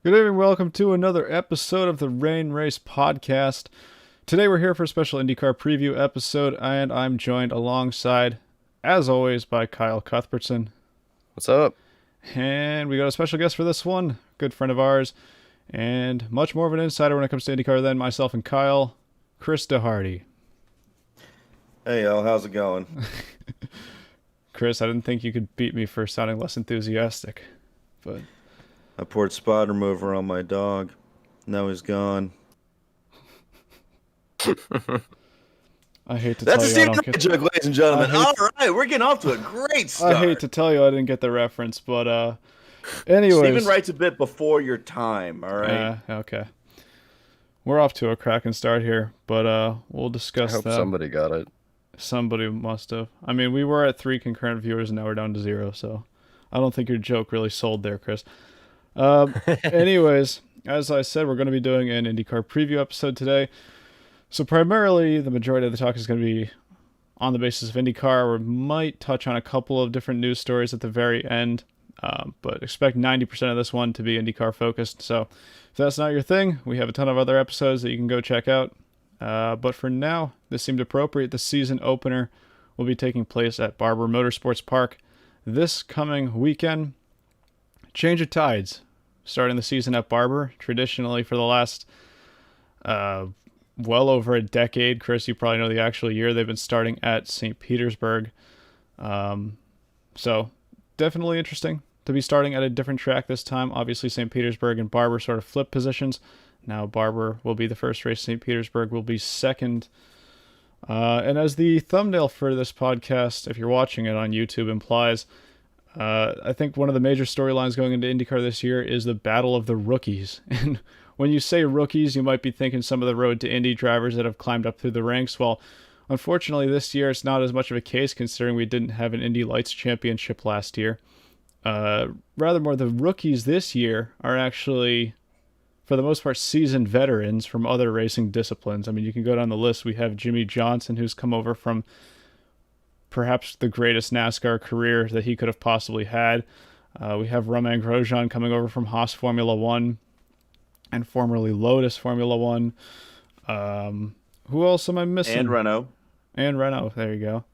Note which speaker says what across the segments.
Speaker 1: Good evening, welcome to another episode of the Rain Race Podcast. Today we're here for a special IndyCar preview episode, and I'm joined alongside, as always, by Kyle Cuthbertson.
Speaker 2: What's up?
Speaker 1: And we got a special guest for this one, good friend of ours, and much more of an insider when it comes to IndyCar than myself and Kyle, Chris DeHarde.
Speaker 3: Hey, y'all, how's it going?
Speaker 1: Chris, I didn't think you could beat me for sounding less enthusiastic, but...
Speaker 3: I poured spot remover on my dog. Now he's gone.
Speaker 1: I hate to
Speaker 3: That's
Speaker 1: tell
Speaker 3: a
Speaker 1: you,
Speaker 3: Stephen Knight joke, ladies and gentlemen. All right, we're getting off to a great start.
Speaker 1: I hate to tell you I didn't get the reference, but anyways.
Speaker 3: Stephen writes a bit before your time, all right?
Speaker 1: Okay. We're off to a cracking start here, but we'll discuss
Speaker 2: I hope
Speaker 1: that.
Speaker 2: somebody got it.
Speaker 1: Somebody must have. I mean, we were at 3 concurrent viewers, and now we're down to 0, so I don't think your joke really sold there, Chris. Anyways, as I said, we're going to be doing an IndyCar preview episode today. So primarily, the majority of the talk is going to be on the basis of IndyCar. We might touch on a couple of different news stories at the very end, but expect 90% of this one to be IndyCar focused. So if that's not your thing, we have a ton of other episodes that you can go check out. But for now, this seemed appropriate. The season opener will be taking place at Barber Motorsports Park this coming weekend. Change of tides, starting the season at Barber. Traditionally, for the last well over a decade, Chris, you probably know the actual year, they've been starting at St. Petersburg. So definitely interesting to be starting at a different track this time. Obviously, St. Petersburg and Barber sort of flip positions. Now Barber will be the first race. St. Petersburg will be second. And as the thumbnail for this podcast, if you're watching it on YouTube, implies, I think one of the major storylines going into IndyCar this year is the battle of the rookies. And when you say rookies, you might be thinking some of the Road to Indy drivers that have climbed up through the ranks. Well, unfortunately, this year it's not as much of a case considering we didn't have an Indy Lights championship last year. Rather more, the rookies this year are actually, for the most part, seasoned veterans from other racing disciplines. I mean, you can go down the list. We have Jimmy Johnson, who's come over from perhaps the greatest NASCAR career that he could have possibly had. We have Romain Grosjean coming over from Haas Formula One and formerly Lotus Formula One. Who else am I missing?
Speaker 3: And Renault.
Speaker 1: And Renault, there you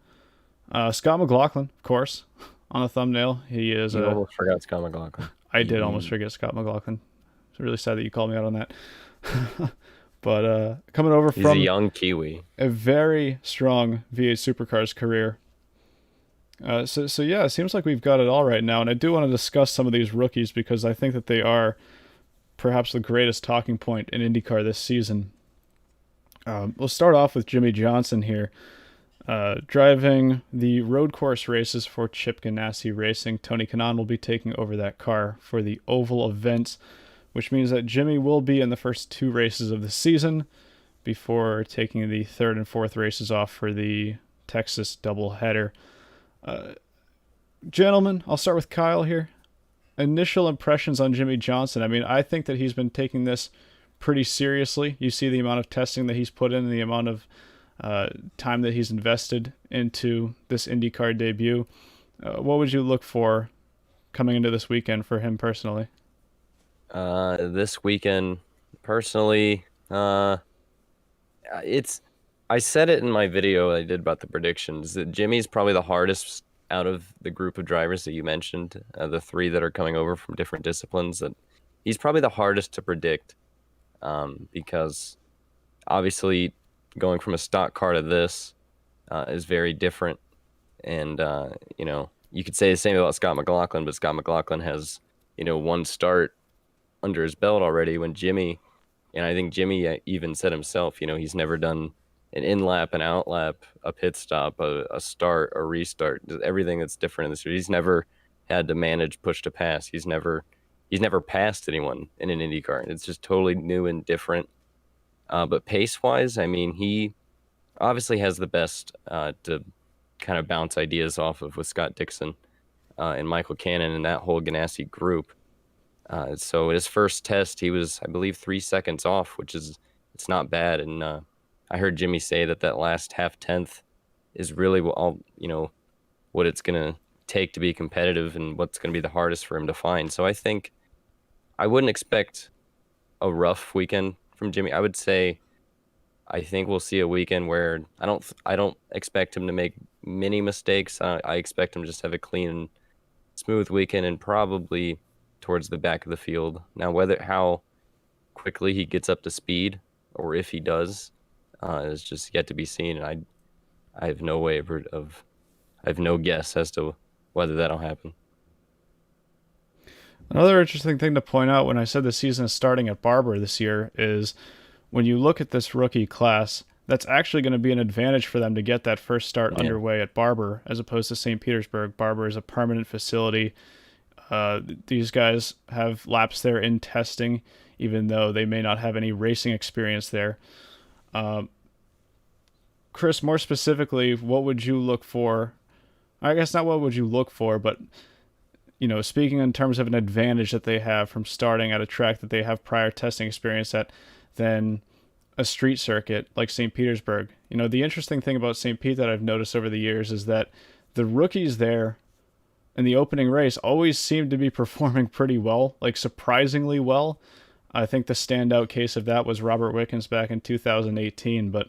Speaker 1: go. Scott McLaughlin, of course, on the thumbnail. He is
Speaker 2: You almost forgot Scott McLaughlin.
Speaker 1: I did almost forget Scott McLaughlin. It's really sad that you called me out on that. But coming over
Speaker 2: He's
Speaker 1: from
Speaker 2: a young Kiwi.
Speaker 1: a very strong V8 Supercars career. So yeah, it seems like we've got it all right now, and I do want to discuss some of these rookies because I think that they are perhaps the greatest talking point in IndyCar this season. We'll start off with Jimmy Johnson here, driving the road course races for Chip Ganassi Racing. Tony Kanaan will be taking over that car for the oval events, which means that Jimmy will be in the first 2 races of the season before taking the 3rd and 4th races off for the Texas doubleheader. Gentlemen, I'll start with Kyle here. Initial impressions on Jimmy Johnson. I mean, I think that he's been taking this pretty seriously. You see the amount of testing that he's put in and the amount of time that he's invested into this IndyCar debut. What would you look for coming into this weekend for him personally?
Speaker 2: This weekend, personally, I said it in my video I did about the predictions that Jimmy's probably the hardest out of the group of drivers that you mentioned, the 3 that are coming over from different disciplines. That he's probably the hardest to predict, because obviously going from a stock car to this is very different. And you could say the same about Scott McLaughlin, but Scott McLaughlin has 1 start under his belt already. When Jimmy, and I think Jimmy even said himself, he's never done an in-lap, an out-lap, a pit stop, a start, a restart, everything that's different in this. He's never had to manage push to pass. He's never passed anyone in an IndyCar. It's just totally new and different. But pace-wise, I mean, he obviously has the best to kind of bounce ideas off of with Scott Dixon and Michael Cannon and that whole Ganassi group. So his first test, he was, I believe, 3 seconds off, it's not bad. And I heard Jimmy say that last half tenth is really what it's going to take to be competitive and what's going to be the hardest for him to find. So I think I wouldn't expect a rough weekend from Jimmy. I would say I think we'll see a weekend where I don't expect him to make many mistakes. I expect him just to have a clean, smooth weekend and probably towards the back of the field. Now, whether how quickly he gets up to speed or if he does is just yet to be seen. And I have no way of I have no guess as to whether that'll happen.
Speaker 1: Another interesting thing to point out when I said the season is starting at Barber this year is when you look at this rookie class, that's actually going to be an advantage for them to get that first start underway at Barber as opposed to St. Petersburg. Barber is a permanent facility. These guys have laps there in testing, even though they may not have any racing experience there. Chris, more specifically, what would you look for? I guess not what would you look for, but speaking in terms of an advantage that they have from starting at a track that they have prior testing experience at, than a street circuit like St. Petersburg. The interesting thing about St. Pete that I've noticed over the years is that the rookies there in the opening race always seem to be performing pretty well, like surprisingly well. I think the standout case of that was Robert Wickens back in 2018. But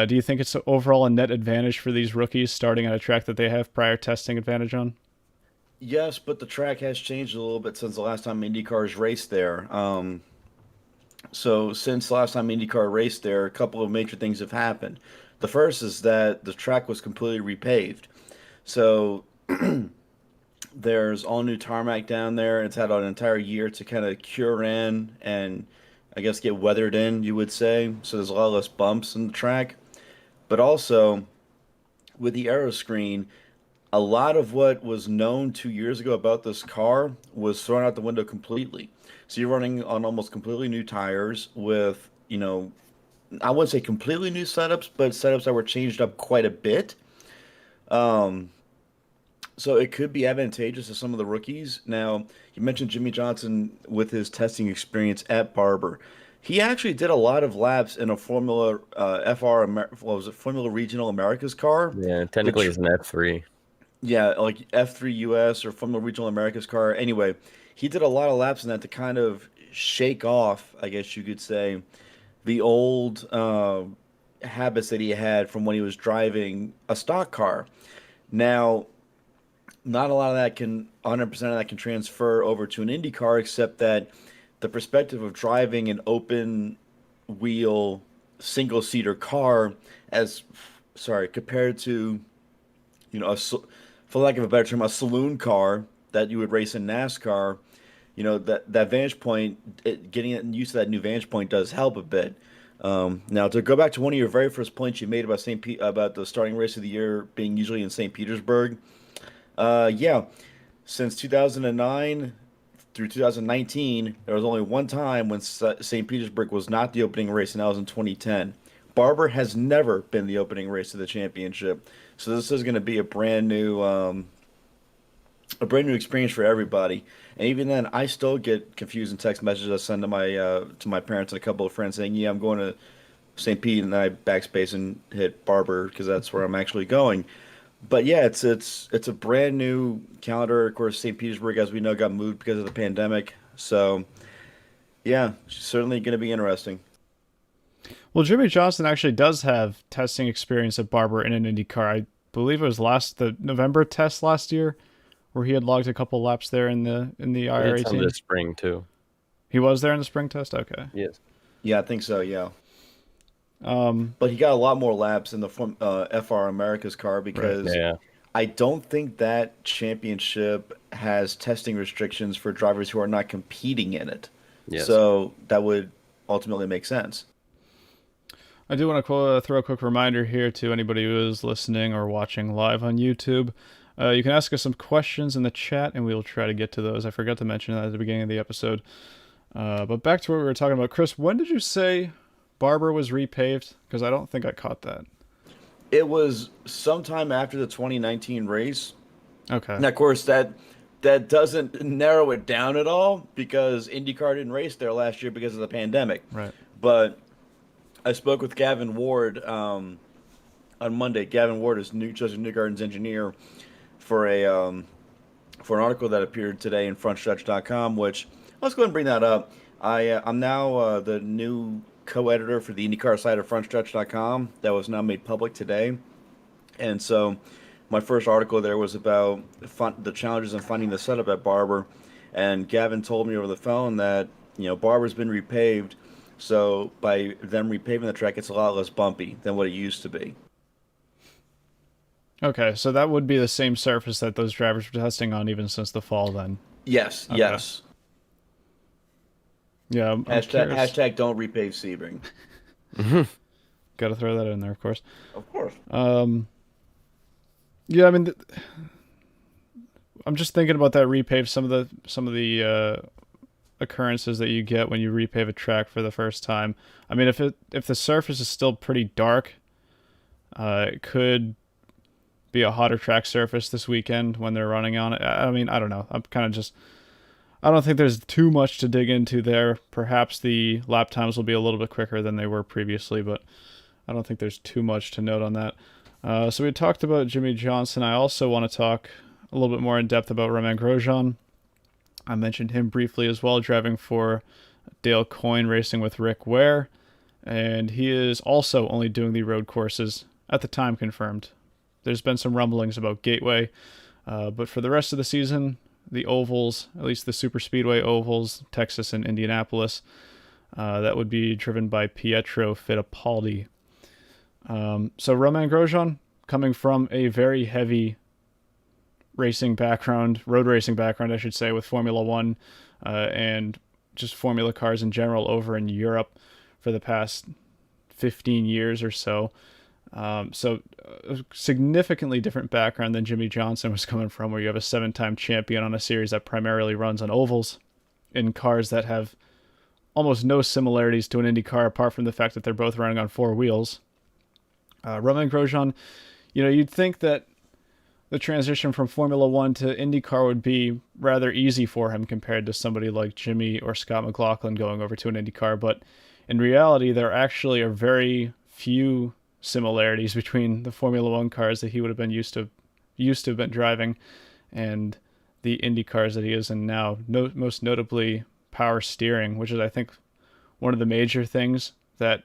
Speaker 1: do you think it's overall a net advantage for these rookies starting at a track that they have prior testing advantage on?
Speaker 3: Yes, but the track has changed a little bit since the last time IndyCars raced there. So since the last time IndyCar raced there, a couple of major things have happened. The first is that the track was completely repaved. So there's all new tarmac down there. It's had an entire year to kind of cure in and I guess get weathered in, you would say. So there's a lot less bumps in the track. But also with the aero screen, a lot of what was known 2 years ago about this car was thrown out the window completely. So you're running on almost completely new tires with, I wouldn't say completely new setups, but setups that were changed up quite a bit. So it could be advantageous to some of the rookies. Now, you mentioned Jimmy Johnson with his testing experience at Barber. He actually did a lot of laps in a Formula what was it, Formula Regional Americas car.
Speaker 2: Yeah,
Speaker 3: The
Speaker 2: technically
Speaker 3: tr
Speaker 2: it's an F3.
Speaker 3: Yeah, like F3 US or Formula Regional Americas car. Anyway, he did a lot of laps in that to kind of shake off, I guess you could say, the old habits that he had from when he was driving a stock car. Now, not a lot of that can 100% of that can transfer over to an Indy car, except that the perspective of driving an open wheel single seater car as compared to for lack of a better term, a saloon car that you would race in NASCAR, that vantage point, getting used to that new vantage point does help a bit. Now, to go back to one of your very first points you made about about the starting race of the year being usually in St. Petersburg, yeah, since 2009 through 2019, there was only one time when St. Petersburg was not the opening race, and that was in 2010. Barber has never been the opening race of the championship, so this is going to be a brand new experience for everybody. And even then, I still get confused in text messages I send to my parents and a couple of friends saying, "Yeah, I'm going to St. Pete," and then I backspace and hit Barber because that's where I'm actually going. But yeah, it's a brand new calendar. Of course, St. Petersburg, as we know, got moved because of the pandemic. So yeah, certainly going to be interesting.
Speaker 1: Well, Jimmy Johnson actually does have testing experience at Barber in an IndyCar. I believe it was the November test last year, where he had logged a couple laps there in the
Speaker 2: He did some
Speaker 1: IR18.
Speaker 2: this spring too.
Speaker 1: He was there in the spring test. Okay.
Speaker 2: Yes.
Speaker 3: Yeah, I think so. Yeah. But he got a lot more laps in the FR America's car because
Speaker 2: Yeah.
Speaker 3: I don't think that championship has testing restrictions for drivers who are not competing in it.
Speaker 2: Yes.
Speaker 3: So that would ultimately make sense.
Speaker 1: I do want to throw a quick reminder here to anybody who is listening or watching live on YouTube. You can ask us some questions in the chat, and we will try to get to those. I forgot to mention that at the beginning of the episode. But back to what we were talking about. Chris, when did you say Barber was repaved? Because I don't think I caught that.
Speaker 3: It was sometime after the 2019 race.
Speaker 1: Okay.
Speaker 3: And of course, that doesn't narrow it down at all because IndyCar didn't race there last year because of the pandemic.
Speaker 1: Right.
Speaker 3: But I spoke with Gavin Ward on Monday. Gavin Ward is Joseph Newgarden's engineer for an article that appeared today in FrontStretch.com, which Let's go ahead and bring that up. I'm now the new co-editor for the IndyCar site of FrontStretch.com that was now made public today. And so my first article there was about the challenges in finding the setup at Barber. And Gavin told me over the phone that, Barber's been repaved. So by them repaving the track, it's a lot less bumpy than what it used to be.
Speaker 1: Okay, so that would be the same surface that those drivers were testing on even since the fall then.
Speaker 3: Yes,
Speaker 1: Okay.
Speaker 3: yes.
Speaker 1: Yeah, I'm
Speaker 3: Hashtag,
Speaker 1: curious.
Speaker 3: hashtag don't repave Sebring.
Speaker 1: Got to throw that in there, of course.
Speaker 3: Of course.
Speaker 1: Yeah, I mean, I'm just thinking about that repave. Some of the occurrences that you get when you repave a track for the first time. I mean, if the surface is still pretty dark, it could be a hotter track surface this weekend when they're running on it. I mean, I don't know. I don't think there's too much to dig into there. Perhaps the lap times will be a little bit quicker than they were previously, but I don't think there's too much to note on that. So we talked about Jimmy Johnson. I also want to talk a little bit more in depth about Romain Grosjean. I mentioned him briefly as well, driving for Dale Coyne, racing with Rick Ware. And he is also only doing the road courses, at the time confirmed. There's been some rumblings about Gateway, but for the rest of the season, the ovals, at least the super speedway ovals, Texas and Indianapolis, that would be driven by Pietro Fittipaldi. So Romain Grosjean, coming from a very heavy racing background, road racing background, I should say, with Formula One and just Formula cars in general over in Europe for the past 15 years or so. So a significantly different background than Jimmy Johnson was coming from, where you have a 7-time champion on a series that primarily runs on ovals in cars that have almost no similarities to an Indy car apart from the fact that they're both running on 4 wheels. Romain Grosjean, you'd think that the transition from Formula One to IndyCar would be rather easy for him compared to somebody like Jimmy or Scott McLaughlin going over to an IndyCar, but in reality, there actually are very few similarities between the Formula One cars that he would have been used to have been driving and the Indy cars that he is in now. Most notably, power steering, which is, I think, one of the major things that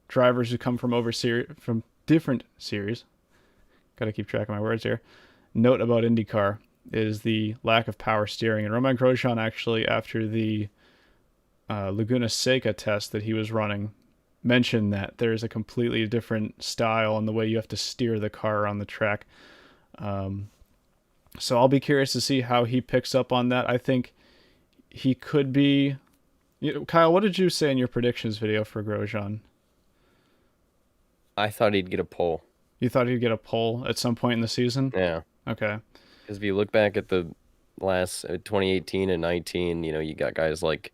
Speaker 1: drivers who come from different series, got to keep track of my words here, note about IndyCar is the lack of power steering. And Romain Grosjean actually, after the Laguna Seca test that he was running, mentioned that there's a completely different style in the way you have to steer the car around the track. So I'll be curious to see how he picks up on that. I think he could be... Kyle, what did you say in your predictions video for Grosjean?
Speaker 2: I thought he'd get a pole.
Speaker 1: You thought he'd get a pole at some point in the season?
Speaker 2: Yeah.
Speaker 1: Okay.
Speaker 2: Because if you look back at the last 2018 and 19, you got guys like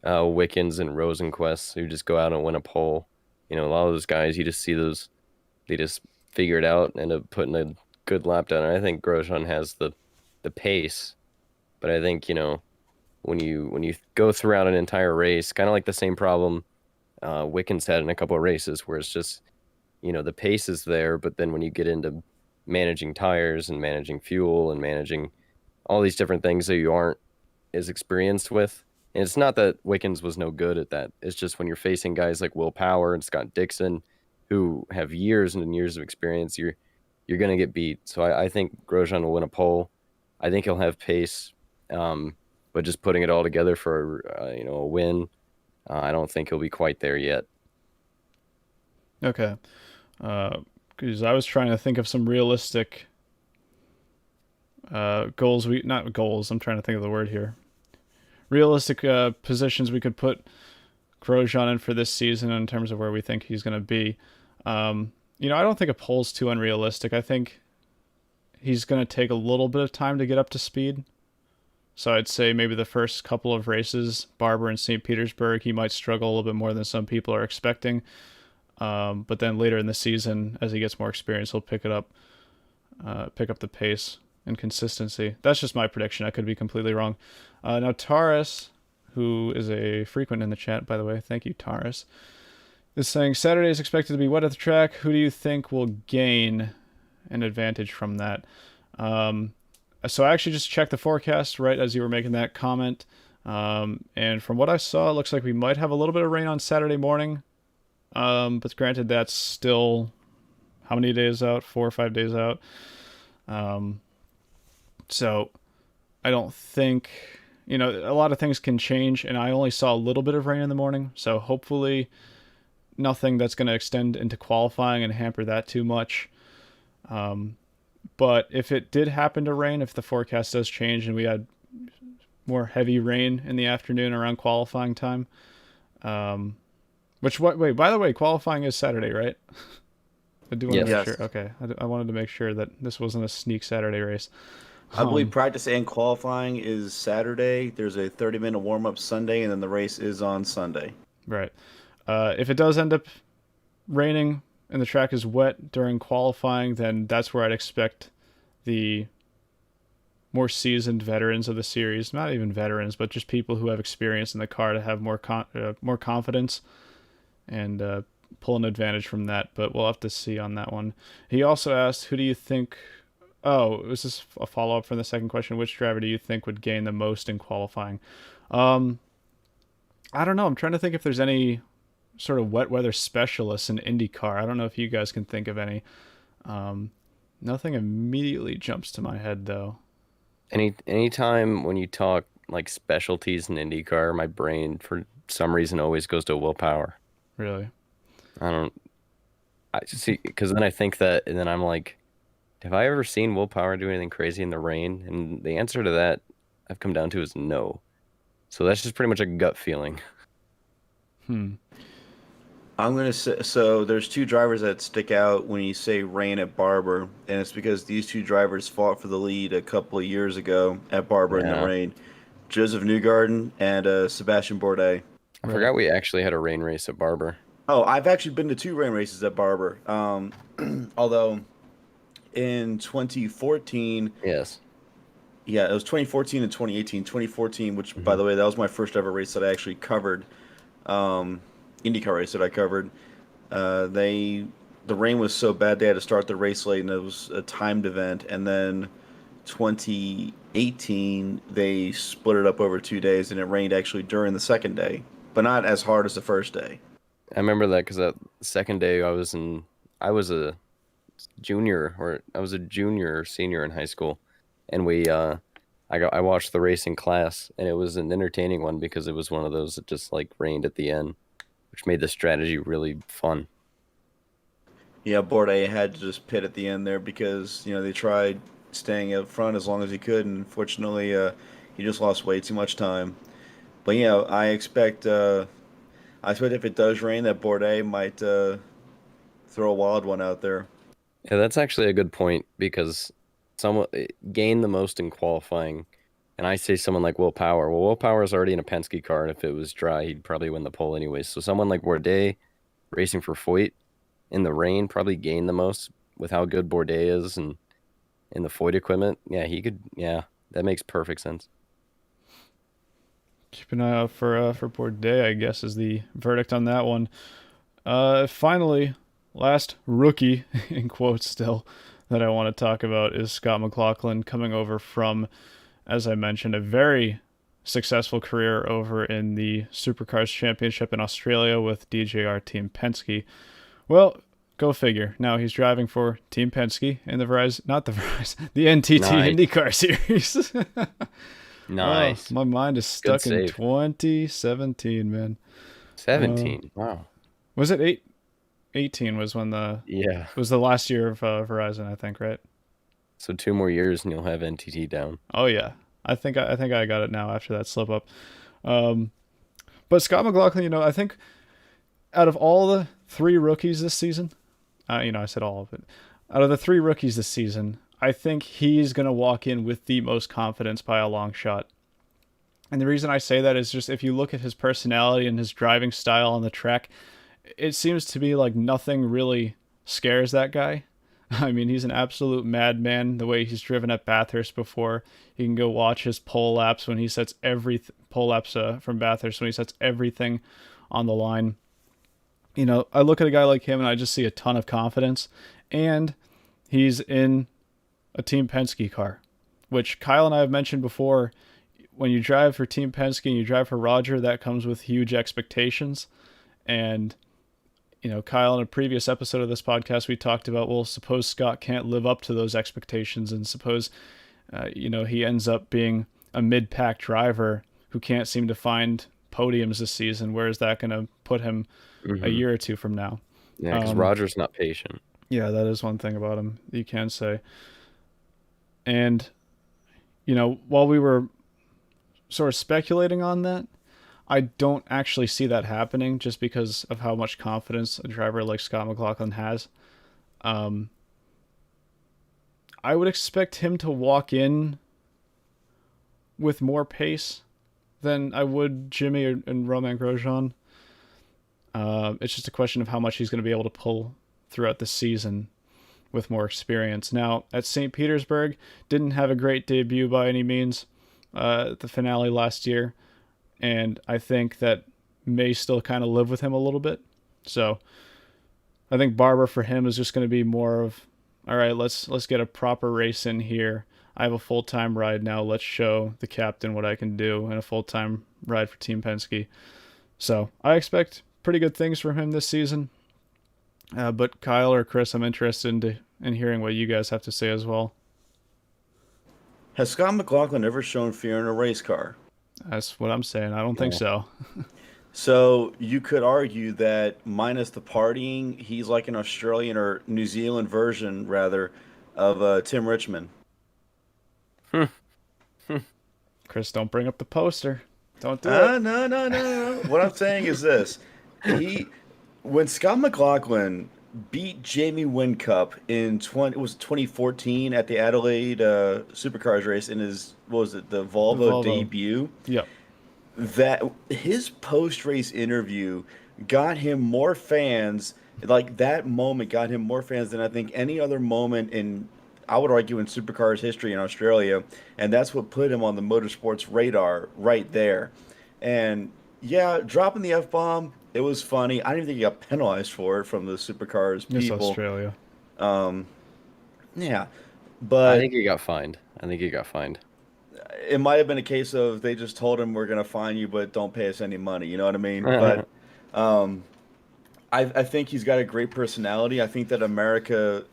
Speaker 2: Wickens and Rosenquist who just go out and win a pole. A lot of those guys, you just see those, they just figure it out and end up putting a good lap down. And I think Grosjean has the pace, but I think, when you go throughout an entire race, kind of like the same problem Wickens had in a couple of races where it's just, the pace is there, but then when you get into managing tires and managing fuel and managing all these different things that you aren't as experienced with. And it's not that Wickens was no good at that. It's just when you're facing guys like Will Power and Scott Dixon, who have years and years of experience, you're going to get beat. So I think Grosjean will win a pole. I think he'll have pace, but just putting it all together for a win, I don't think he'll be quite there yet.
Speaker 1: Okay. Because I was trying to think of some realistic goals. Not goals, I'm trying to think of the word here. Realistic positions we could put Grosjean in for this season in terms of where we think he's going to be. I don't think a pole's too unrealistic. I think he's going to take a little bit of time to get up to speed. So I'd say maybe the first couple of races, Barber and St. Petersburg, he might struggle a little bit more than some people are expecting. But then later in the season, as he gets more experience, he'll pick up the pace and consistency. That's just my prediction. I could be completely wrong. Now, Taurus, who is a frequent in the chat, by the way, thank you, Taurus, is saying Saturday is expected to be wet at the track. Who do you think will gain an advantage from that? So I actually just checked the forecast right as you were making that comment. And from what I saw, it looks like we might have a little bit of rain on Saturday morning. But granted, that's still how many days out? 4 or 5 days out. So I don't think, a lot of things can change, and I only saw a little bit of rain in the morning. So hopefully nothing that's going to extend into qualifying and hamper that too much. But if it did happen to rain, if the forecast does change and we had more heavy rain in the afternoon around qualifying time, wait, by the way, qualifying is Saturday, right? I do want to make sure. Okay. I wanted to make sure that this wasn't a sneak Saturday race.
Speaker 3: I believe practice and qualifying is Saturday. There's a 30-minute warm-up Sunday, and then the race is on Sunday.
Speaker 1: Right. If it does end up raining and the track is wet during qualifying, then that's where I'd expect the more seasoned veterans of the series, not even veterans, but just people who have experience in the car, to have more confidence and pull an advantage from that. But we'll have to see on that one. He also asked, who do you think... Oh, was this a follow-up from the second question? Which driver do you think would gain the most in qualifying? I don't know. I'm trying to think if there's any sort of wet weather specialists in IndyCar. I don't know if you guys can think of any. Nothing immediately jumps to my head, though.
Speaker 2: Anytime when you talk like specialties in IndyCar, my brain for some reason always goes to Will Power.
Speaker 1: Really?
Speaker 2: I see, because then I think that, and then I'm like, have I ever seen Will Power do anything crazy in the rain? And the answer to that I've come down to is no. So that's just pretty much a gut feeling.
Speaker 3: I'm going to say, so there's two drivers that stick out when you say rain at Barber, and it's because these two drivers fought for the lead a couple of years ago at Barber in the rain. Joseph Newgarden and Sebastian Bourdais.
Speaker 2: I forgot we actually had a rain race at Barber.
Speaker 3: Oh, I've actually been to 2 rain races at Barber. Although in 2014...
Speaker 2: Yes.
Speaker 3: Yeah, it was 2014 and 2018. 2014, which, by the way, that was my first ever race that I actually covered. IndyCar race that I covered. The rain was so bad they had to start the race late, and it was a timed event. And then 2018, they split it up over 2 days, and it rained actually during the second day, but not as hard as the first day.
Speaker 2: I remember that because that second day I was a junior or senior in high school, and I watched the race in class, and it was an entertaining one because it was one of those that just like rained at the end, which made the strategy really fun.
Speaker 3: Yeah, Bourdais had to just pit at the end there because they tried staying up front as long as he could, and unfortunately he just lost way too much time. But I expect if it does rain that Bourdais might throw a wild one out there.
Speaker 2: Yeah, that's actually a good point because someone gained the most in qualifying, and I say someone like Will Power. Well, Will Power is already in a Penske car, and if it was dry, he'd probably win the pole anyways. So someone like Bourdais racing for Foyt in the rain probably gained the most with how good Bourdais is and in the Foyt equipment. Yeah, he could. Yeah, that makes perfect sense.
Speaker 1: Keep an eye out for Bourdais, I guess, is the verdict on that one. Finally, last rookie, in quotes still, that I want to talk about is Scott McLaughlin, coming over from, as I mentioned, a very successful career over in the Supercars Championship in Australia with DJR Team Penske. Well, go figure. Now he's driving for Team Penske in the the NTT INDYCAR Series.
Speaker 2: Nice.
Speaker 1: Oh, my mind is stuck in 2017, man.
Speaker 2: 17. Wow.
Speaker 1: Was it 18 was when was the last year of Verizon, I think, right?
Speaker 2: So 2 more years and you'll have NTT down.
Speaker 1: Oh yeah. I think I got it now after that slip up. But Scott McLaughlin, I think out of all the 3 rookies this season, I said all of it. Out of the 3 rookies this season, I think he's going to walk in with the most confidence by a long shot. And the reason I say that is just if you look at his personality and his driving style on the track, it seems to be like nothing really scares that guy. I mean, he's an absolute madman the way he's driven at Bathurst before. You can go watch his pole laps when he sets pole laps from Bathurst when he sets everything on the line. I look at a guy like him and I just see a ton of confidence. And he's in a Team Penske car, which Kyle and I have mentioned before. when you drive for Team Penske and you drive for Roger, that comes with huge expectations. And, Kyle, in a previous episode of this podcast, we talked about, well, suppose Scott can't live up to those expectations, and suppose, he ends up being a mid-pack driver who can't seem to find podiums this season. Where is that going to put him a year or two from now?
Speaker 2: Yeah, because Roger's not patient.
Speaker 1: Yeah, that is one thing about him you can say. And, while we were sort of speculating on that, I don't actually see that happening just because of how much confidence a driver like Scott McLaughlin has. I would expect him to walk in with more pace than I would Jimmy and Romain Grosjean. It's just a question of how much he's going to be able to pull throughout the season with more experience. Now, at St. Petersburg, didn't have a great debut by any means at the finale last year, and I think that may still kind of live with him a little bit. So I think Barber for him is just going to be more of, all right, let's get a proper race in here. I have a full-time ride now. Let's show the captain what I can do in a full-time ride for Team Penske. So I expect pretty good things from him this season. But Kyle or Chris, I'm interested in hearing what you guys have to say as well.
Speaker 3: Has Scott McLaughlin ever shown fear in a race car?
Speaker 1: That's what I'm saying. I don't think so.
Speaker 3: So you could argue that minus the partying, he's like an Australian or New Zealand version, rather, of Tim Richmond.
Speaker 1: Chris, don't bring up the poster. Don't do it.
Speaker 3: No. What I'm saying is this. When Scott McLaughlin beat Jamie Whincup in 2014 at the Adelaide Supercars race in his, the Volvo debut.
Speaker 1: Yep.
Speaker 3: That his post-race interview got him more fans, like that moment got him more fans than I think any other moment in, I would argue, in supercars history in Australia, and that's what put him on the motorsports radar right there. And yeah, dropping the F-bomb, it was funny. I don't even think he got penalized for it from the supercars people.
Speaker 1: It's Australia.
Speaker 3: Yeah, but
Speaker 2: I think he got fined.
Speaker 3: It might have been a case of they just told him we're going to fine you, but don't pay us any money. You know what I mean? But I think he's got a great personality. I think that America,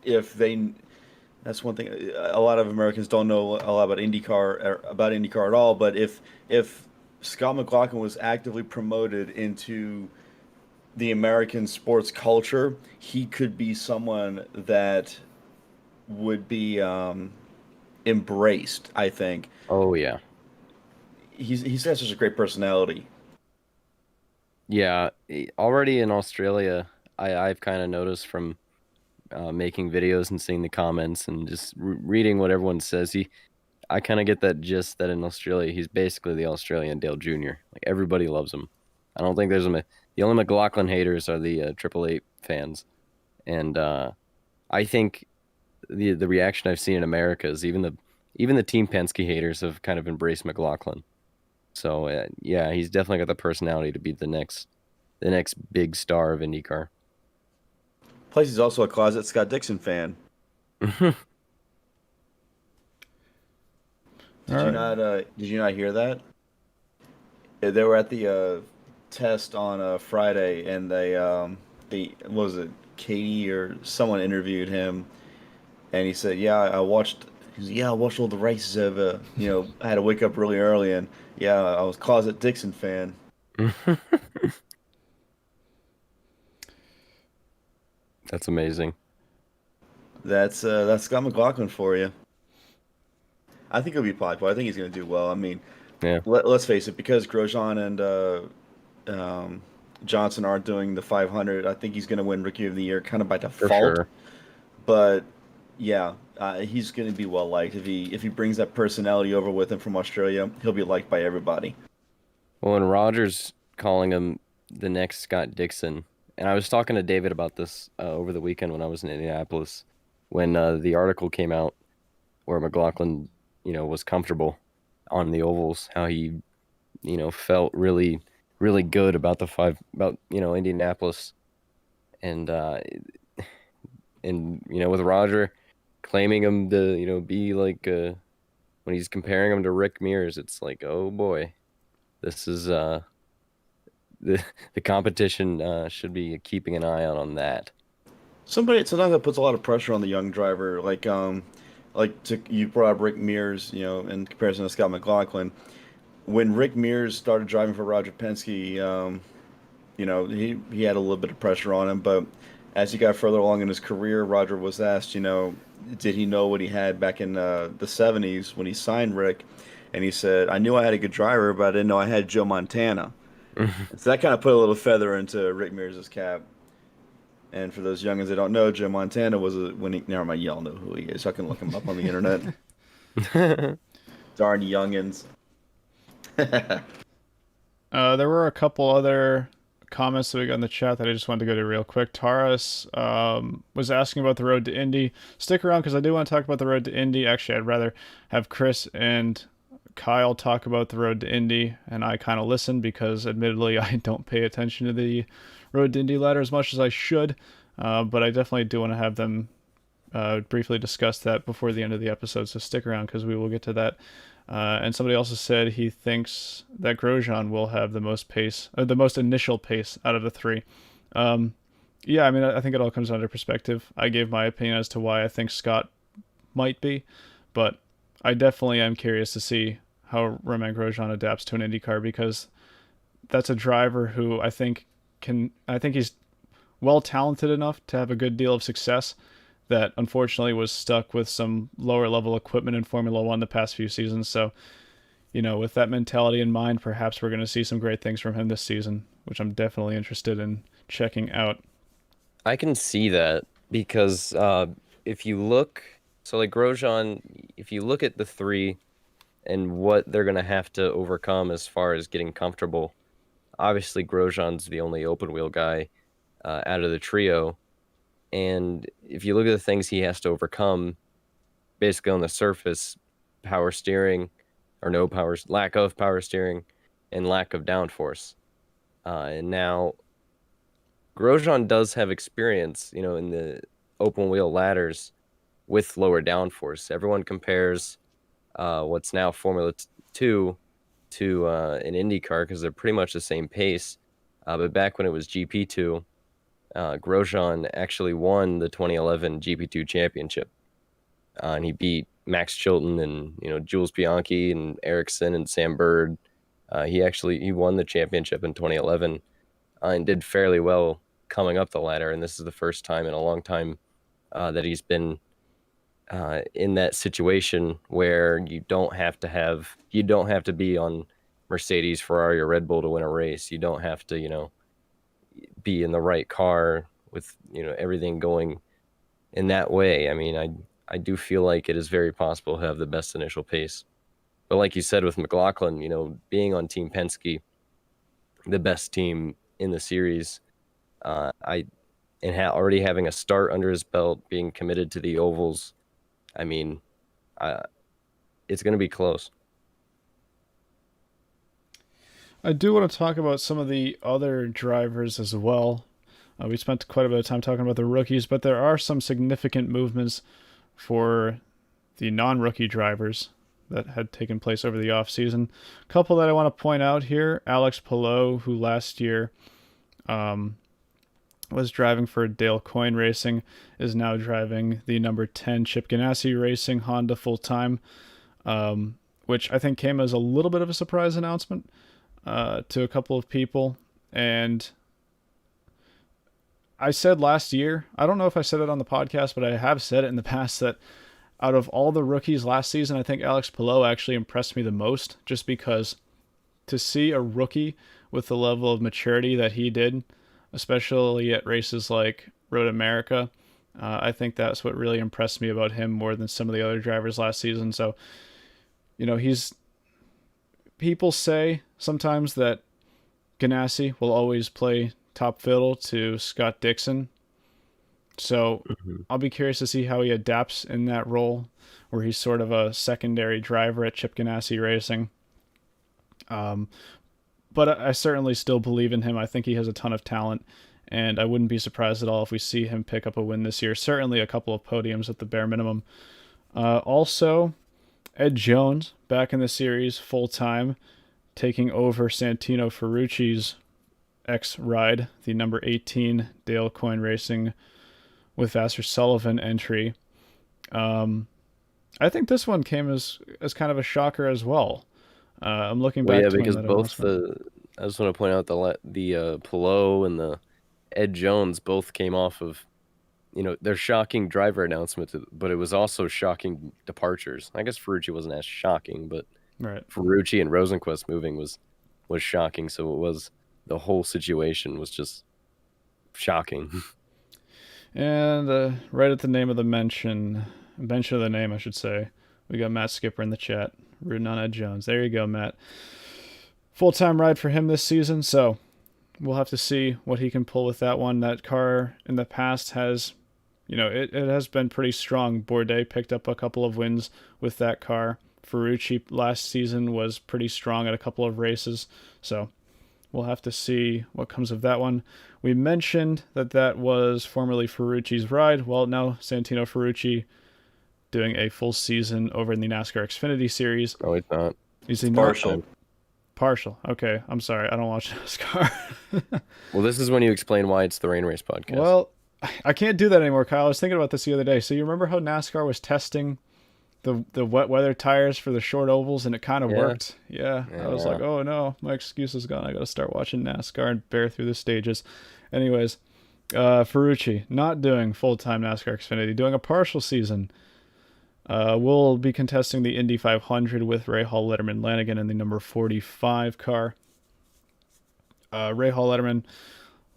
Speaker 3: that's one thing. A lot of Americans don't know a lot about IndyCar at all. But if Scott McLaughlin was actively promoted into the American sports culture, he could be someone that would be embraced, I think.
Speaker 2: Oh yeah,
Speaker 3: he's got such a great personality.
Speaker 2: Yeah, already in Australia, I've kind of noticed from making videos and seeing the comments and just reading what everyone says. I kind of get that gist that in Australia he's basically the Australian Dale Jr. Like everybody loves him. I don't think there's the only McLaughlin haters are the Triple Eight fans, and I think the reaction I've seen in America is even the Team Penske haters have kind of embraced McLaughlin. So yeah, he's definitely got the personality to be the next big star of IndyCar.
Speaker 3: Plus, he's also a closet Scott Dixon fan. Did you not hear that? They were at the test on Friday, and they what was it, Katie or someone interviewed him, and he said, "Yeah, I watched." He's like, "Yeah, I watched all the races of I had to wake up really early, and yeah, I was a closet Dixon fan."
Speaker 2: That's amazing.
Speaker 3: That's Scott McLaughlin for you. I think he'll be popular. I think he's going to do well. I mean,
Speaker 2: Yeah.
Speaker 3: let's face it, because Grosjean and Johnson aren't doing the 500, I think he's going to win Rookie of the Year kind of by default.
Speaker 2: For sure.
Speaker 3: But yeah, he's going to be well liked if he brings that personality over with him from Australia. He'll be liked by everybody.
Speaker 2: Well, and Rogers calling him the next Scott Dixon, and I was talking to David about this over the weekend when I was in Indianapolis, when the article came out where McLaughlin, was comfortable on the ovals, how he, felt really, really good about Indianapolis, and with Roger claiming him to, be like when he's comparing him to Rick Mears, it's like, oh boy, this is the competition should be keeping an eye out on that.
Speaker 3: Sometimes that puts a lot of pressure on the young driver. You brought up Rick Mears, in comparison to Scott McLaughlin. When Rick Mears started driving for Roger Penske, he had a little bit of pressure on him. But as he got further along in his career, Roger was asked, did he know what he had back in the '70s when he signed Rick? And he said, "I knew I had a good driver, but I didn't know I had Joe Montana." So that kind of put a little feather into Rick Mears' cap. And for those youngins that don't know, Joe Montana was never mind, y'all know who he is. I can look him up on the internet. Darn youngins.
Speaker 1: There were a couple other comments that we got in the chat that I just wanted to go to real quick. Taurus was asking about the road to Indy. Stick around because I do want to talk about the road to Indy. Actually, I'd rather have Chris and Kyle talk about the road to Indy, and I kind of listen because admittedly I don't pay attention to the road to Indy ladder as much as I should, but I definitely do want to have them briefly discuss that before the end of the episode, so stick around because we will get to that. And somebody also said he thinks that Grosjean will have the most pace, or the most initial pace out of the three. Yeah, I mean, I think it all comes down to perspective. I gave my opinion as to why I think Scott might be, but I definitely am curious to see how Romain Grosjean adapts to an IndyCar, because that's a driver who I think he's well talented enough to have a good deal of success, that unfortunately was stuck with some lower level equipment in Formula One the past few seasons. So, with that mentality in mind, perhaps we're going to see some great things from him this season, which I'm definitely interested in checking out.
Speaker 2: I can see that because if you look, so like Grosjean, if you look at the three and what they're going to have to overcome as far as getting comfortable, obviously Grosjean's the only open wheel guy out of the trio. And if you look at the things he has to overcome, basically on the surface, power steering, or no power, lack of power steering, and lack of downforce. And now, Grosjean does have experience, in the open wheel ladders with lower downforce. Everyone compares what's now Formula 2 to an IndyCar because they're pretty much the same pace. But back when it was GP2, Grosjean actually won the 2011 GP2 championship, and he beat Max Chilton and Jules Bianchi and Ericsson and Sam Bird. He won the championship in 2011 and did fairly well coming up the ladder. And this is the first time in a long time that he's been in that situation where you don't have to be on Mercedes, Ferrari, or Red Bull to win a race. You don't have to be in the right car with everything going in that way. I mean, I do feel like it is very possible to have the best initial pace, but like you said with McLaughlin, being on Team Penske, the best team in the series, already having a start under his belt, being committed to the ovals, I mean, it's going to be close.
Speaker 1: I do want to talk about some of the other drivers as well. We spent quite a bit of time talking about the rookies, but there are some significant movements for the non-rookie drivers that had taken place over the offseason. A couple that I want to point out here: Alex Palou, who last year was driving for Dale Coyne Racing, is now driving the number 10 Chip Ganassi Racing Honda full-time, which I think came as a little bit of a surprise announcement to a couple of people. And I said last year, I don't know if I said it on the podcast, but I have said it in the past, that out of all the rookies last season, I think Alex Palou actually impressed me the most, just because to see a rookie with the level of maturity that he did, especially at races like Road America, I think that's what really impressed me about him more than some of the other drivers last season. So, people say sometimes that Ganassi will always play top fiddle to Scott Dixon. So I'll be curious to see how he adapts in that role, where he's sort of a secondary driver at Chip Ganassi Racing. But I certainly still believe in him. I think he has a ton of talent, and I wouldn't be surprised at all if we see him pick up a win this year. Certainly a couple of podiums at the bare minimum. Also, Ed Jones back in the series full time, taking over Santino Ferrucci's ride, the number 18 Dale Coyne Racing with Vassar Sullivan entry. I think this one came as kind of a shocker as well. I'm looking back to
Speaker 2: because
Speaker 1: that
Speaker 2: both
Speaker 1: announcement.
Speaker 2: I just want to point out the Pillow and the Ed Jones both came off of, they're shocking driver announcements, but it was also shocking departures. I guess Ferrucci wasn't as shocking, but
Speaker 1: Right.
Speaker 2: Ferrucci and Rosenquist moving was shocking. So it was, the whole situation was just shocking.
Speaker 1: And right at the name of the mention of the name, I should say, we got Matt Skipper in the chat, rooting on Ed Jones. There you go, Matt. Full-time ride for him this season, so we'll have to see what he can pull with that one. That car in the past has, it has been pretty strong. Bourdais picked up a couple of wins with that car. Ferrucci last season was pretty strong at a couple of races, so we'll have to see what comes of that one. We mentioned that was formerly Ferrucci's ride. Well, now Santino Ferrucci doing a full season over in the NASCAR Xfinity Series.
Speaker 2: No, it's not.
Speaker 1: Is he
Speaker 3: Partial.
Speaker 1: not? Partial. Okay, I'm sorry. I don't watch NASCAR.
Speaker 2: Well, this is when you explain why it's the Rain Race podcast.
Speaker 1: Well, I can't do that anymore, Kyle. I was thinking about this the other day. So you remember how NASCAR was testing the wet weather tires for the short ovals, and it kind of worked. Yeah. I was like, oh no, my excuse is gone. I got to start watching NASCAR and bear through the stages. Anyways, Ferrucci not doing full-time NASCAR Xfinity, doing a partial season. We'll be contesting the Indy 500 with Ray Hall, Letterman, Lanigan in the number 45 car. Ray Hall, Letterman,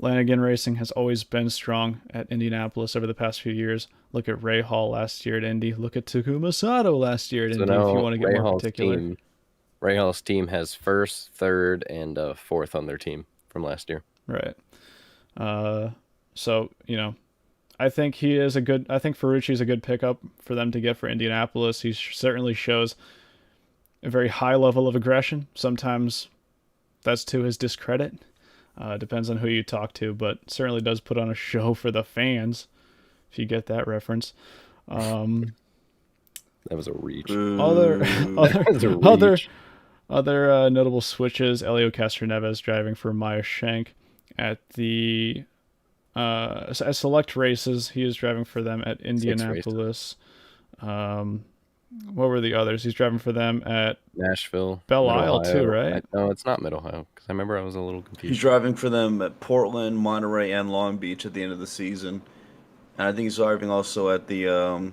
Speaker 1: Lanigan Racing has always been strong at Indianapolis over the past few years. Look at Ray Hall last year at Indy. Look at Takuma Sato last year at Indy, if you want to get more particular.
Speaker 2: Ray Hall's team has first, third, and fourth on their team from last year.
Speaker 1: Right. So, I think Ferrucci is a good pickup for them to get for Indianapolis. He certainly shows a very high level of aggression. Sometimes that's to his discredit. Depends on who you talk to, but certainly does put on a show for the fans, if you get that reference.
Speaker 2: That was a reach.
Speaker 1: Other notable switches: Elio Castroneves driving for Maya Shank at the select races. He is driving for them at Indianapolis. What were the others? He's driving for them at
Speaker 2: Nashville,
Speaker 1: Belle Isle too, right?
Speaker 2: No, it's not Mid-Ohio, because I remember I was a little confused.
Speaker 3: He's driving for them at Portland, Monterey, and Long Beach at the end of the season. And I think he's driving also at the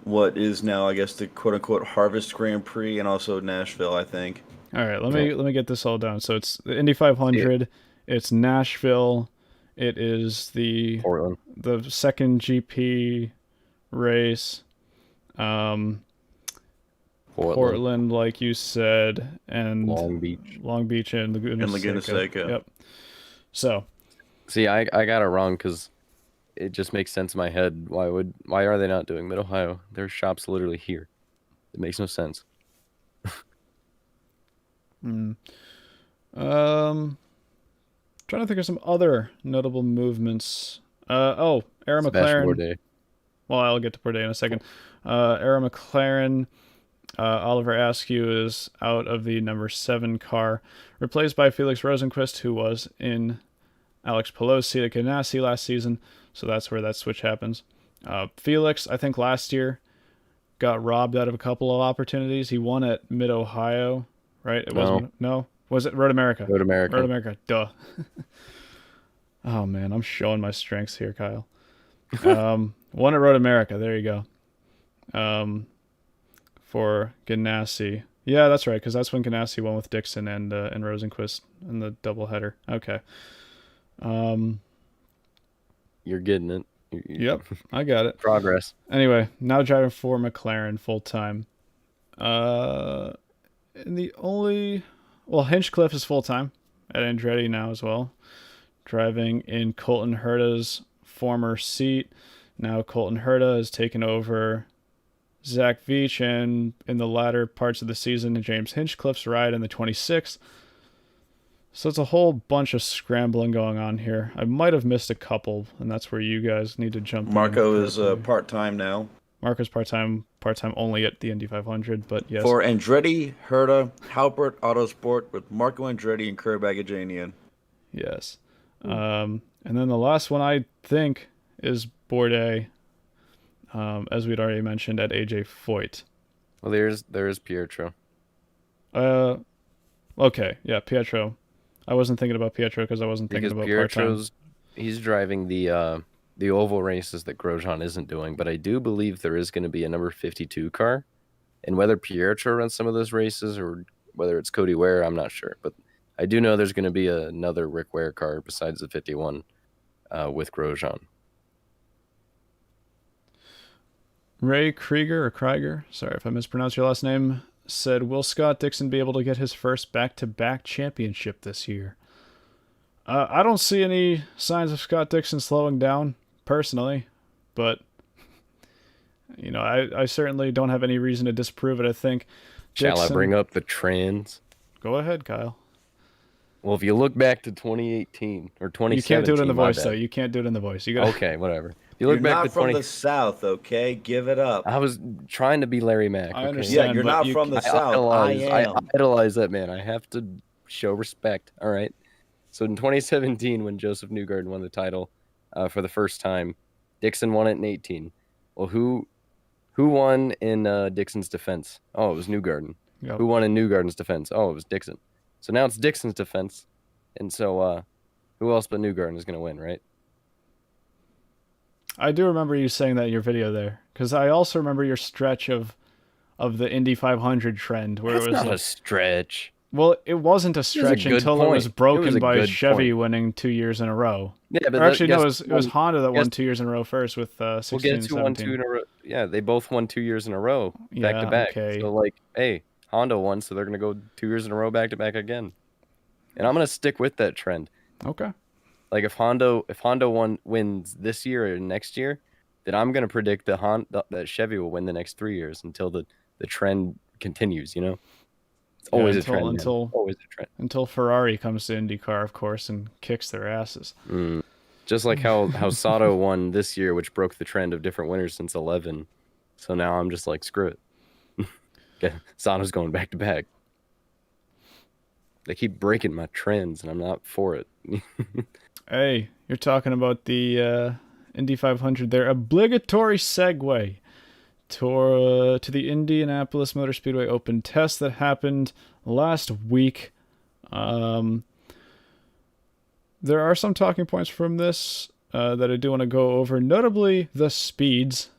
Speaker 3: what is now, I guess, the quote-unquote Harvest Grand Prix, and also Nashville, I think.
Speaker 1: All right, let me get this all down. So it's the Indy 500, it's Nashville, it is the
Speaker 2: Portland,
Speaker 1: the second GP race, Portland, like you said, and
Speaker 2: Long Beach
Speaker 1: and Laguna
Speaker 3: Seca.
Speaker 1: Yep. So,
Speaker 2: see, I got it wrong because it just makes sense in my head. Why are they not doing Mid-Ohio? Their shop's literally here. It makes no sense.
Speaker 1: Trying to think of some other notable movements. Arrow McLaren.
Speaker 2: Bourdais.
Speaker 1: Well, I'll get to Bourdais in a second. Arrow McLaren. Oliver Askew is out of the number 7 car, replaced by Felix Rosenquist, who was in Alex Palou's seat at Ganassi last season. So that's where that switch happens. Felix, I think last year, got robbed out of a couple of opportunities. He won at Mid-Ohio, right? No. Was it Road America?
Speaker 2: Road
Speaker 1: America. Duh. Oh, man. I'm showing my strengths here, Kyle. Won at Road America. There you go. For Ganassi. Yeah, that's right, because that's when Ganassi won with Dixon and Rosenquist in the doubleheader. Okay.
Speaker 2: You're getting it.
Speaker 1: Yep, I got it.
Speaker 2: Progress.
Speaker 1: Anyway, now driving for McLaren full-time. Hinchcliffe is full-time at Andretti now as well. Driving in Colton Herta's former seat. Now Colton Herta has taken over Zach Veach, and in the latter parts of the season, James Hinchcliffe's ride in the 26th. So it's a whole bunch of scrambling going on here. I might have missed a couple, and that's where you guys need to jump
Speaker 3: Marco
Speaker 1: in.
Speaker 3: is part-time now.
Speaker 1: Marco's part-time only at the Indy 500, but yes.
Speaker 3: For Andretti, Herta, Halpert Autosport with Marco Andretti and Kurt Bagajanian.
Speaker 1: Yes. And then the last one I think is Bourdais, as we'd already mentioned, at AJ Foyt.
Speaker 2: Well, there's Pietro.
Speaker 1: Okay, yeah, Pietro. I wasn't thinking about Pietro because I wasn't thinking about part-time.
Speaker 2: He's driving the oval races that Grosjean isn't doing, but I do believe there is going to be a number 52 car, and whether Pietro runs some of those races or whether it's Cody Ware, I'm not sure, but I do know there's going to be another Rick Ware car besides the 51 with Grosjean.
Speaker 1: Ray Krieger, sorry if I mispronounced your last name, said, will Scott Dixon be able to get his first back-to-back championship this year? I don't see any signs of Scott Dixon slowing down, personally, but, you know, I certainly don't have any reason to disprove it. I think Dixon...
Speaker 2: Shall I bring up the trends?
Speaker 1: Go ahead, Kyle.
Speaker 2: Well, if you look back to 2018 or 2017...
Speaker 1: You can't do it in the voice, though. You can't do it in the voice. You got
Speaker 2: Okay, whatever. You look
Speaker 3: You're
Speaker 2: back
Speaker 3: not
Speaker 2: to
Speaker 3: from the South, okay? Give it up.
Speaker 2: I was trying to be Larry Mack.
Speaker 1: I
Speaker 2: okay?
Speaker 1: understand.
Speaker 3: Yeah, you're
Speaker 1: but
Speaker 3: not
Speaker 1: you
Speaker 3: from the
Speaker 1: can-
Speaker 3: South. I am.
Speaker 2: I idolize that man. I have to show respect. All right. So in 2017, when Joseph Newgarden won the title for the first time, Dixon won it in 18. Well, who won in Dixon's defense? Oh, it was Newgarden.
Speaker 1: Yep.
Speaker 2: Who won in Newgarden's defense? Oh, it was Dixon. So now it's Dixon's defense, and so who else but Newgarden is going to win, right?
Speaker 1: I do remember you saying that in your video there, because I also remember your stretch of the Indy 500 trend where
Speaker 2: That's
Speaker 1: it was
Speaker 2: not a stretch.
Speaker 1: well, it wasn't a stretch
Speaker 2: good
Speaker 1: until it was
Speaker 2: point.
Speaker 1: broken
Speaker 2: It was a
Speaker 1: by
Speaker 2: good
Speaker 1: Chevy
Speaker 2: point.
Speaker 1: winning 2 years in a row.
Speaker 2: Yeah, but
Speaker 1: Or actually, no,
Speaker 2: guess-
Speaker 1: it was Honda that won
Speaker 2: guess-
Speaker 1: 2 years in a row first with 16
Speaker 2: Well, guess
Speaker 1: and
Speaker 2: who won 2
Speaker 1: 17.
Speaker 2: in a row? Yeah, they both won 2 years in a row, back
Speaker 1: Yeah,
Speaker 2: to back.
Speaker 1: okay.
Speaker 2: So like, hey, Honda won, so they're gonna go 2 years in a row, back to back again. And I'm gonna stick with that trend.
Speaker 1: Okay.
Speaker 2: Like if Honda wins this year or next year, then I'm gonna predict that Chevy will win the next 3 years until the trend continues. You know, it's always a trend. Man. Always a trend.
Speaker 1: Until Ferrari comes to IndyCar, of course, and kicks their asses.
Speaker 2: Just like how Sato won this year, which broke the trend of different winners since 11. So now I'm just like, screw it. Sato's going back to back. They keep breaking my trends, and I'm not for it.
Speaker 1: Hey, you're talking about the Indy 500 there. Obligatory segue to the Indianapolis Motor Speedway Open test that happened last week. There are some talking points from this that I do want to go over, notably the speeds.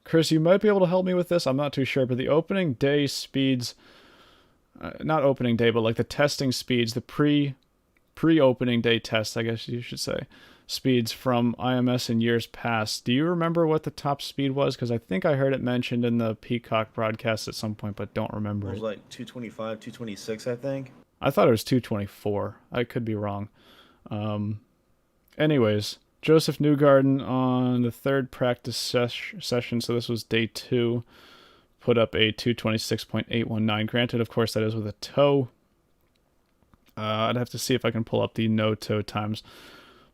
Speaker 1: Chris, you might be able to help me with this. I'm not too sure, but the opening day speeds, not opening day, but like the testing speeds, the pre-opening day test, I guess you should say, speeds from IMS in years past. Do you remember what the top speed was? Because I think I heard it mentioned in the Peacock broadcast at some point, but don't remember
Speaker 3: It was
Speaker 1: it.
Speaker 3: like 225, 226, I think.
Speaker 1: I thought it was 224. I could be wrong. Anyways, Joseph Newgarden on the third practice session, so this was day 2, put up a 226.819. Granted, of course, that is with a tow. I'd have to see if I can pull up the no-tow times,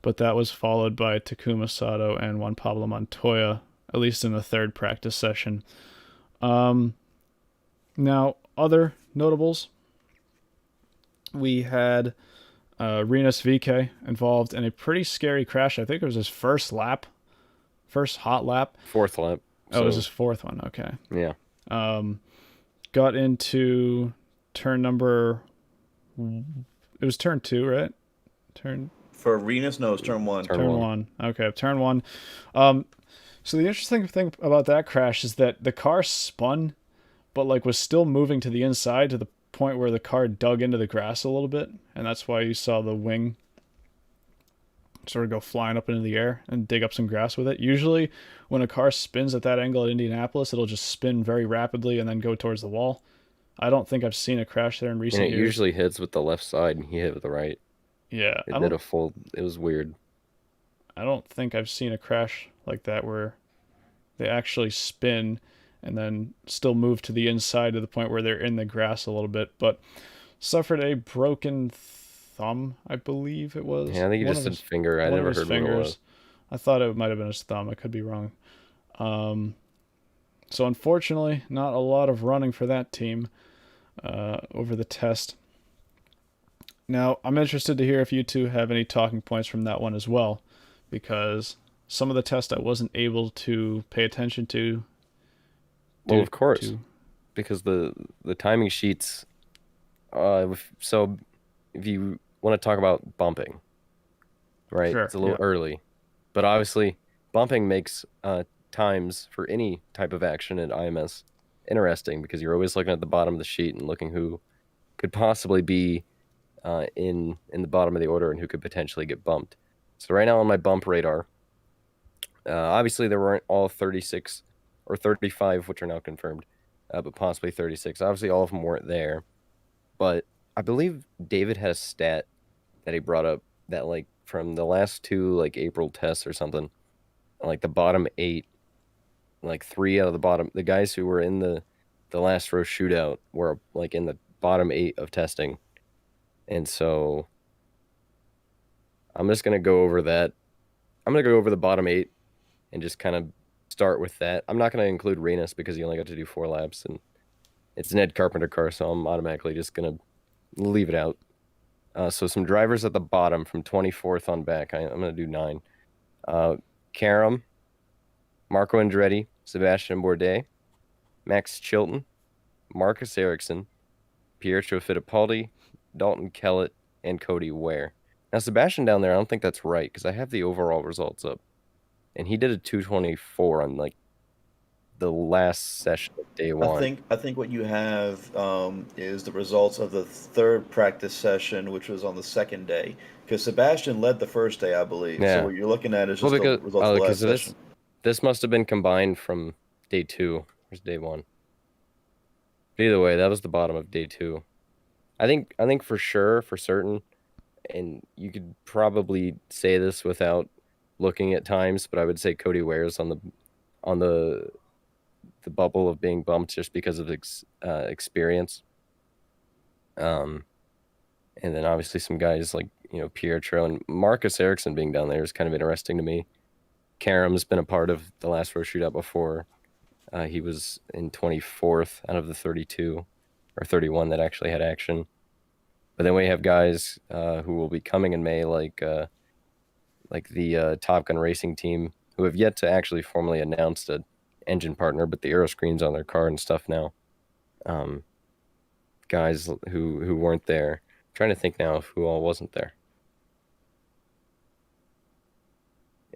Speaker 1: but that was followed by Takuma Sato and Juan Pablo Montoya, at least in the third practice session. Now, other notables. We had Rinus VeeKay involved in a pretty scary crash. I think it was his first hot lap.
Speaker 2: Fourth lap.
Speaker 1: Oh, it was his fourth one. Okay.
Speaker 2: Yeah.
Speaker 1: Got into turn number... It was turn 2, right?
Speaker 3: For Arenas, no, it's turn 1.
Speaker 1: Turn one. Okay, turn 1. So the interesting thing about that crash is that the car spun, but like was still moving to the inside to the point where the car dug into the grass a little bit, and that's why you saw the wing sort of go flying up into the air and dig up some grass with it. Usually when a car spins at that angle at Indianapolis, it'll just spin very rapidly and then go towards the wall. I don't think I've seen a crash there in recent
Speaker 2: And it
Speaker 1: years.
Speaker 2: usually hits with the left side, and he hit with the right.
Speaker 1: Yeah.
Speaker 2: It was weird.
Speaker 1: I don't think I've seen a crash like that where they actually spin and then still move to the inside to the point where they're in the grass a little bit, but suffered a broken thumb, I believe it was.
Speaker 2: Yeah, I think he just said finger. I never heard what it was.
Speaker 1: I thought it might have been his thumb. I could be wrong. So unfortunately, not a lot of running for that team over the test. Now, I'm interested to hear if you two have any talking points from that one as well, because some of the test I wasn't able to pay attention to.
Speaker 2: Well, of course, because the timing sheets. So if you want to talk about bumping, right?
Speaker 1: Sure,
Speaker 2: It's a little
Speaker 1: yeah.
Speaker 2: early, but obviously bumping makes times for any type of action at IMS interesting because you're always looking at the bottom of the sheet and looking who could possibly be in the bottom of the order and who could potentially get bumped. So right now on my bump radar, obviously there weren't all 36 or 35, which are now confirmed, but possibly 36. Obviously all of them weren't there, but I believe David had a stat that he brought up that like from the last two like April tests or something, like the bottom 8, like 3 out of the guys who were in the last row shootout were like in the bottom 8 of testing. And so I'm just going to go over that. I'm going to go over the bottom 8 and just kind of start with that. I'm not going to include Renus because he only got to do 4 laps and it's an Ed Carpenter car, so I'm automatically just going to leave it out. So some drivers at the bottom from 24th on back. I'm going to do 9. Karam, Marco Andretti, Sebastian Bourdais, Max Chilton, Marcus Ericsson, Pietro Fittipaldi, Dalton Kellett, and Cody Ware. Now, Sebastian down there, I don't think that's right because I have the overall results up. And he did a 224 on like the last session of day 1.
Speaker 3: I think what you have is the results of the third practice session, which was on the second day. Because Sebastian led the first day, I believe.
Speaker 2: Yeah.
Speaker 3: So what you're looking at is just the results of the last session.
Speaker 2: This must have been combined from day 2. Where's day 1? But either way, that was the bottom of day 2. I think for sure, for certain, and you could probably say this without looking at times, but I would say Cody Ware's on the bubble of being bumped just because of experience. And then obviously some guys like, Pietro and Marcus Ericsson being down there is kind of interesting to me. Karam's been a part of the last row shootout before. He was in 24th out of the 32 or 31 that actually had action. But then we have guys who will be coming in May, like the Top Gun Racing team, who have yet to actually formally announce an engine partner, but the aero screens on their car and stuff now. Guys who weren't there. I'm trying to think now of who all wasn't there.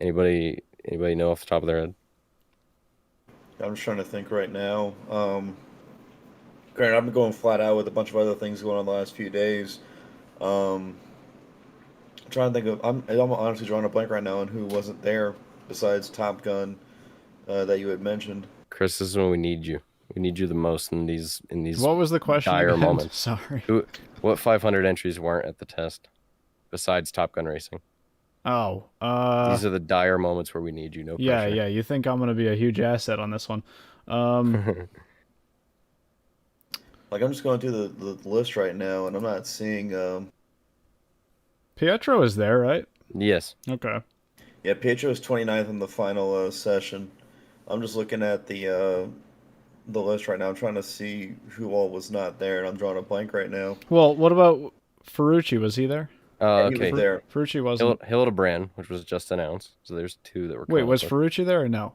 Speaker 2: Anybody know off the top of their head?
Speaker 3: I'm just trying to think right now. Granted, I've been going flat out with a bunch of other things going on the last few days. I'm trying to think of. I'm honestly drawing a blank right now on who wasn't there besides Top Gun that you had mentioned.
Speaker 2: Chris, this is when we need you. We need you the most in these.
Speaker 1: What was the question
Speaker 2: dire
Speaker 1: again?
Speaker 2: moments.
Speaker 1: Sorry.
Speaker 2: What 500 entries weren't at the test besides Top Gun Racing?
Speaker 1: Oh,
Speaker 2: these are the dire moments where we need you. No pressure.
Speaker 1: Yeah. You think I'm gonna be a huge asset on this one?
Speaker 3: Like I'm just going through the list right now, and I'm not seeing.
Speaker 1: Pietro is there, right?
Speaker 2: Yes.
Speaker 1: Okay.
Speaker 3: Yeah, Pietro is 29th in the final session. I'm just looking at the list right now. I'm trying to see who all was not there, and I'm drawing a blank right now.
Speaker 1: Well, what about Ferrucci? Was he there?
Speaker 3: Yeah, he was there.
Speaker 1: Ferrucci wasn't.
Speaker 2: Hildebrand, which was just announced. So there's 2 that were.
Speaker 1: Wait, was Ferrucci there or no?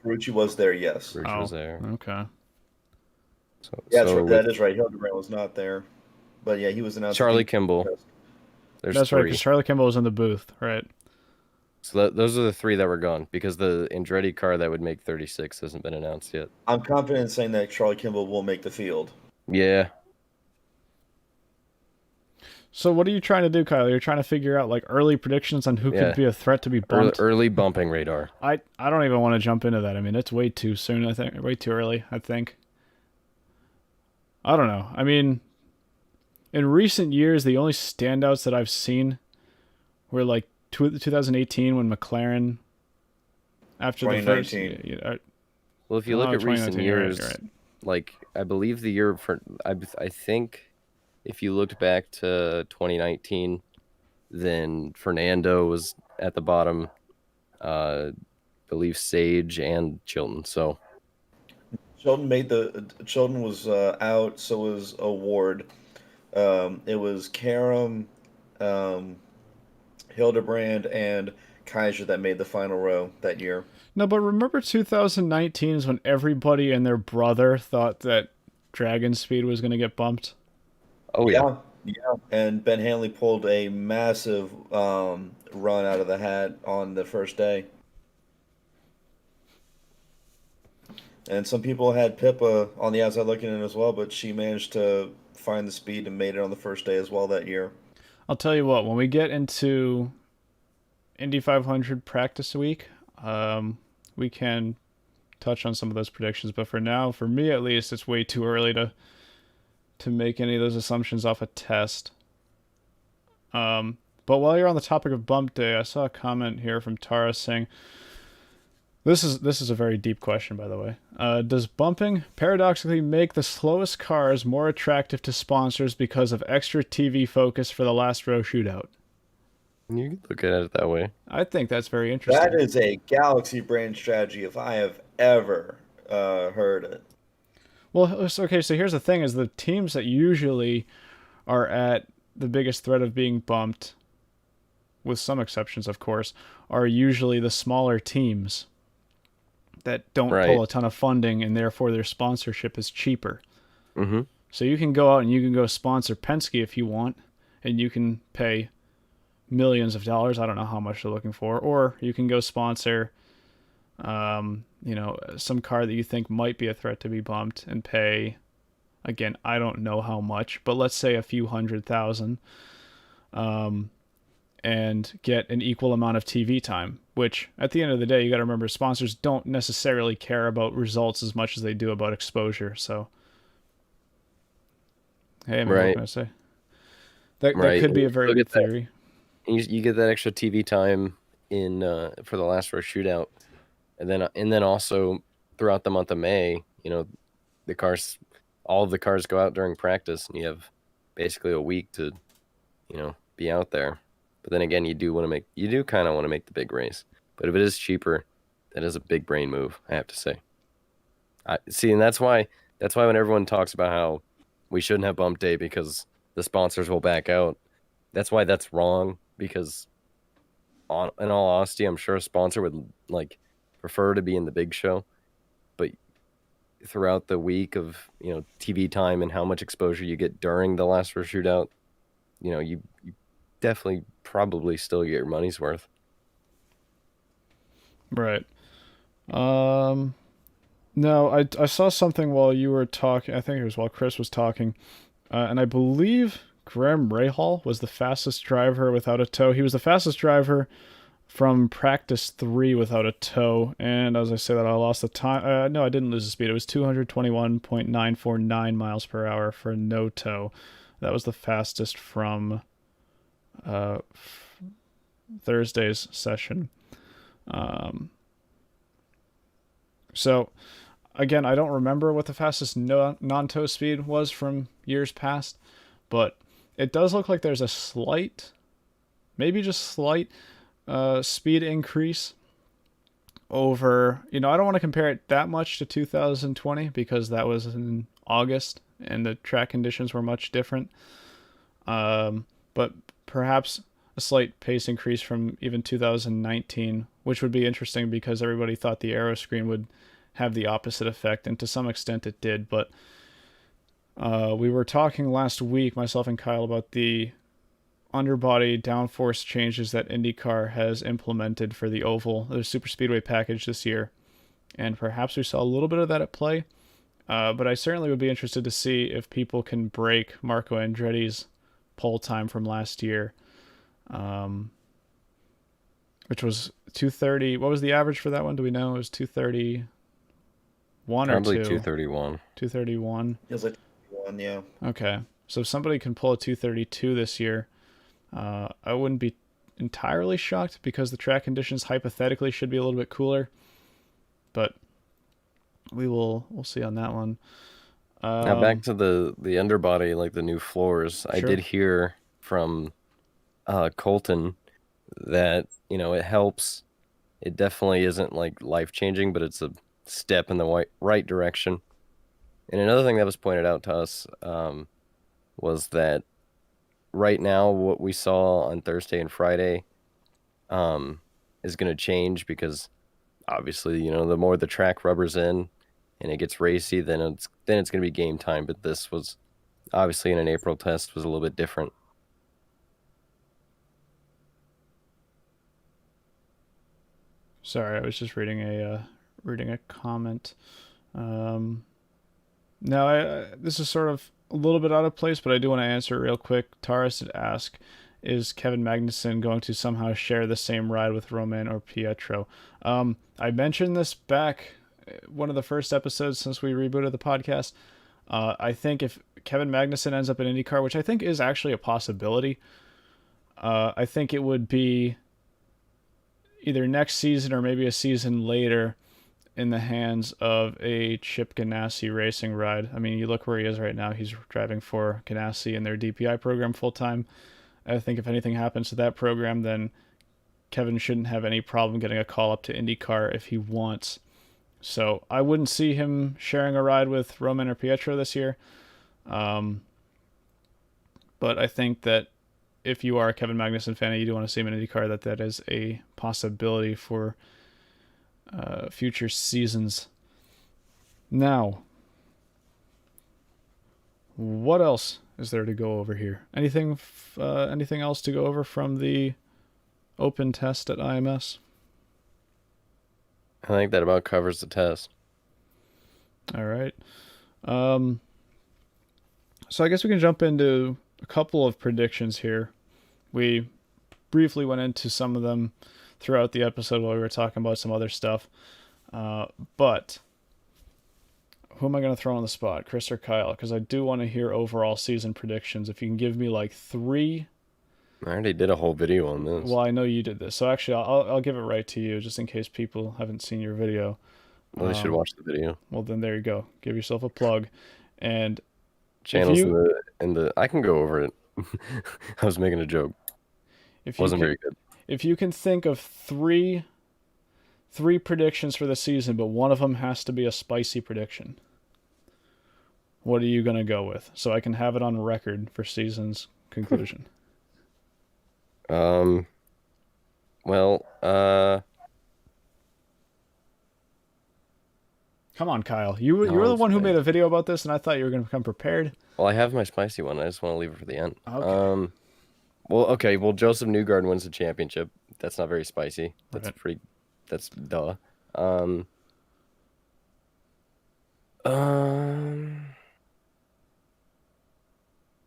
Speaker 3: Ferrucci was there, yes.
Speaker 2: Ferrucci was there.
Speaker 1: Okay.
Speaker 3: Yeah, that is right. Hildebrand was not there, but yeah, he was announced.
Speaker 2: Charlie Kimball.
Speaker 1: That's 3. Right, because Charlie Kimball was in the booth, right?
Speaker 2: So those are the 3 that were gone because the Andretti car that would make 36 hasn't been announced yet.
Speaker 3: I'm confident in saying that Charlie Kimball will make the field.
Speaker 2: Yeah.
Speaker 1: So what are you trying to do, Kyle? You're trying to figure out like early predictions on who could be a threat to be bumped.
Speaker 2: Early bumping radar.
Speaker 1: I don't even want to jump into that. I mean, it's way too soon. I think way too early. I think. I don't know. I mean, in recent years, the only standouts that I've seen were like 2018 when McLaren, after the first.
Speaker 2: Well, if you look at recent years,
Speaker 1: right.
Speaker 2: Like I believe the year for I think if you looked back to 2019, then Fernando was at the bottom. believe Sage and Chilton. So
Speaker 3: Chilton was out, so was Award. It was Karam, um, Hildebrand, and Kaiser that made the final row that year.
Speaker 1: No, but remember 2019 is when everybody and their brother thought that Dragon Speed was going to get bumped.
Speaker 2: oh yeah,
Speaker 3: Yeah. And Ben Hanley pulled a massive run out of the hat on the first day. And some people had Pippa on the outside looking in as well, but she managed to find the speed and made it on the first day as well that year.
Speaker 1: I'll tell you what, when we get into Indy 500 practice week, we can touch on some of those predictions. But for now, for me at least, it's way too early to make any of those assumptions off a test. But while you're on the topic of bump day, I saw a comment here from Tara saying, this is a very deep question, by the way. Does bumping paradoxically make the slowest cars more attractive to sponsors because of extra TV focus for the last row shootout?
Speaker 2: you could look at it that way.
Speaker 1: I think that's very interesting.
Speaker 3: That is a Galaxy brand strategy if I have ever heard it.
Speaker 1: Well, okay, so here's the thing, is the teams that usually are at the biggest threat of being bumped, with some exceptions, of course, are usually the smaller teams that don't
Speaker 2: Right.
Speaker 1: pull a ton of funding, and therefore their sponsorship is cheaper.
Speaker 2: Mm-hmm.
Speaker 1: So you can go out and you can go sponsor Penske if you want, and you can pay millions of dollars. I don't know how much they're looking for. Or you can go sponsor, some car that you think might be a threat to be bumped and pay, again, I don't know how much, but let's say a few $100,000, and get an equal amount of TV time, which at the end of the day, you got to remember, sponsors don't necessarily care about results as much as they do about exposure. So, hey, man, what
Speaker 2: Right.
Speaker 1: can I say? That
Speaker 2: Right.
Speaker 1: could be a
Speaker 2: And
Speaker 1: very
Speaker 2: look
Speaker 1: good
Speaker 2: at that.
Speaker 1: theory.
Speaker 2: You get that extra TV time in for the last row shootout, and then also throughout the month of May, the cars, all of the cars go out during practice, and you have basically a week to, be out there. But then again, you do kind of want to make the big race. But if it is cheaper, that is a big brain move, I have to say. I see, and that's why when everyone talks about how we shouldn't have bump day because the sponsors will back out, that's why that's wrong. Because in all honesty, I'm sure a sponsor would prefer to be in the big show, but throughout the week of TV time and how much exposure you get during the last row shootout, you definitely probably still get your money's worth.
Speaker 1: Right. No, I saw something while you were talking. I think it was while Chris was talking, and I believe Graham Rahal was the fastest driver without a tow. He was the fastest driver from practice 3 without a tow, and as I say that, I lost the time. No, I didn't lose the speed. It was 221.949 miles per hour for no tow. That was the fastest from Thursday's session. So, again, I don't remember what the fastest non-tow speed was from years past, but it does look like there's a slight, maybe just slight, speed increase over, I don't want to compare it that much to 2020 because that was in August and the track conditions were much different. But perhaps a slight pace increase from even 2019, which would be interesting because everybody thought the aero screen would have the opposite effect, and to some extent it did. But we were talking last week, myself and Kyle, about the underbody downforce changes that IndyCar has implemented for the oval, the super speedway package this year, and perhaps we saw a little bit of that at play. But I certainly would be interested to see if people can break Marco Andretti's pole time from last year, which was 2:30. What was the average for that one? Do we know? It was 2:31 or
Speaker 2: Probably
Speaker 1: 2?
Speaker 2: 231.
Speaker 1: 2:31.
Speaker 3: It was like one, yeah.
Speaker 1: Okay, so if somebody can pull a 2:32 this year, I wouldn't be entirely shocked because the track conditions hypothetically should be a little bit cooler, but we'll see on that one.
Speaker 2: Now back to the underbody, like the new floors. I
Speaker 1: Sure.
Speaker 2: did hear from Colton that it helps It definitely isn't like life changing, but it's a step in the right direction. And another thing that was pointed out to us was that right now, what we saw on Thursday and Friday is going to change because obviously, the more the track rubber's in and it gets racy, then it's going to be game time. But this was obviously in an April test was a little bit different.
Speaker 1: Sorry, I was just reading a comment. Now, this is sort of a little bit out of place, but I do want to answer it real quick. Taurus did ask, is Kevin Magnussen going to somehow share the same ride with Romain or Pietro? I mentioned this back one of the first episodes since we rebooted the podcast. I think if Kevin Magnussen ends up in IndyCar, which I think is actually a possibility, I think it would be either next season or maybe a season later in the hands of a Chip Ganassi racing ride. I mean, you look where he is right now. He's driving for Ganassi in their DPI program full time. I think if anything happens to that program, then Kevin shouldn't have any problem getting a call up to IndyCar if he wants. So I wouldn't see him sharing a ride with Romain or Pietro this year. But I think that if you are a Kevin Magnussen fan and you do want to see him in IndyCar, that is a possibility for future seasons. Now, what else is there to go over here? Anything else to go over from the open test at IMS?
Speaker 2: I think that about covers the test.
Speaker 1: All right. So I guess we can jump into a couple of predictions here. We briefly went into some of them throughout the episode while we were talking about some other stuff. But who am I going to throw on the spot, Chris or Kyle? Because I do want to hear overall season predictions. If you can give me like 3.
Speaker 2: I already did a whole video on this.
Speaker 1: Well, I know you did this. So actually, I'll give it right to you just in case people haven't seen your video.
Speaker 2: Well, they should watch the video.
Speaker 1: Well, then there you go. Give yourself a plug. And
Speaker 2: channels in the I can go over it. I was making a joke. Wasn't very good.
Speaker 1: If you can think of three predictions for the season, but one of them has to be a spicy prediction, what are you going to go with? So I can have it on record for season's conclusion.
Speaker 2: Well,
Speaker 1: come on, Kyle. You were the one who made a video about this, and I thought you were going to come prepared.
Speaker 2: Well, I have my spicy one. I just want to leave it for the end.
Speaker 1: Okay.
Speaker 2: Well, Joseph Newgarden wins the championship. That's not very spicy. That's
Speaker 1: Right.
Speaker 2: pretty. That's duh.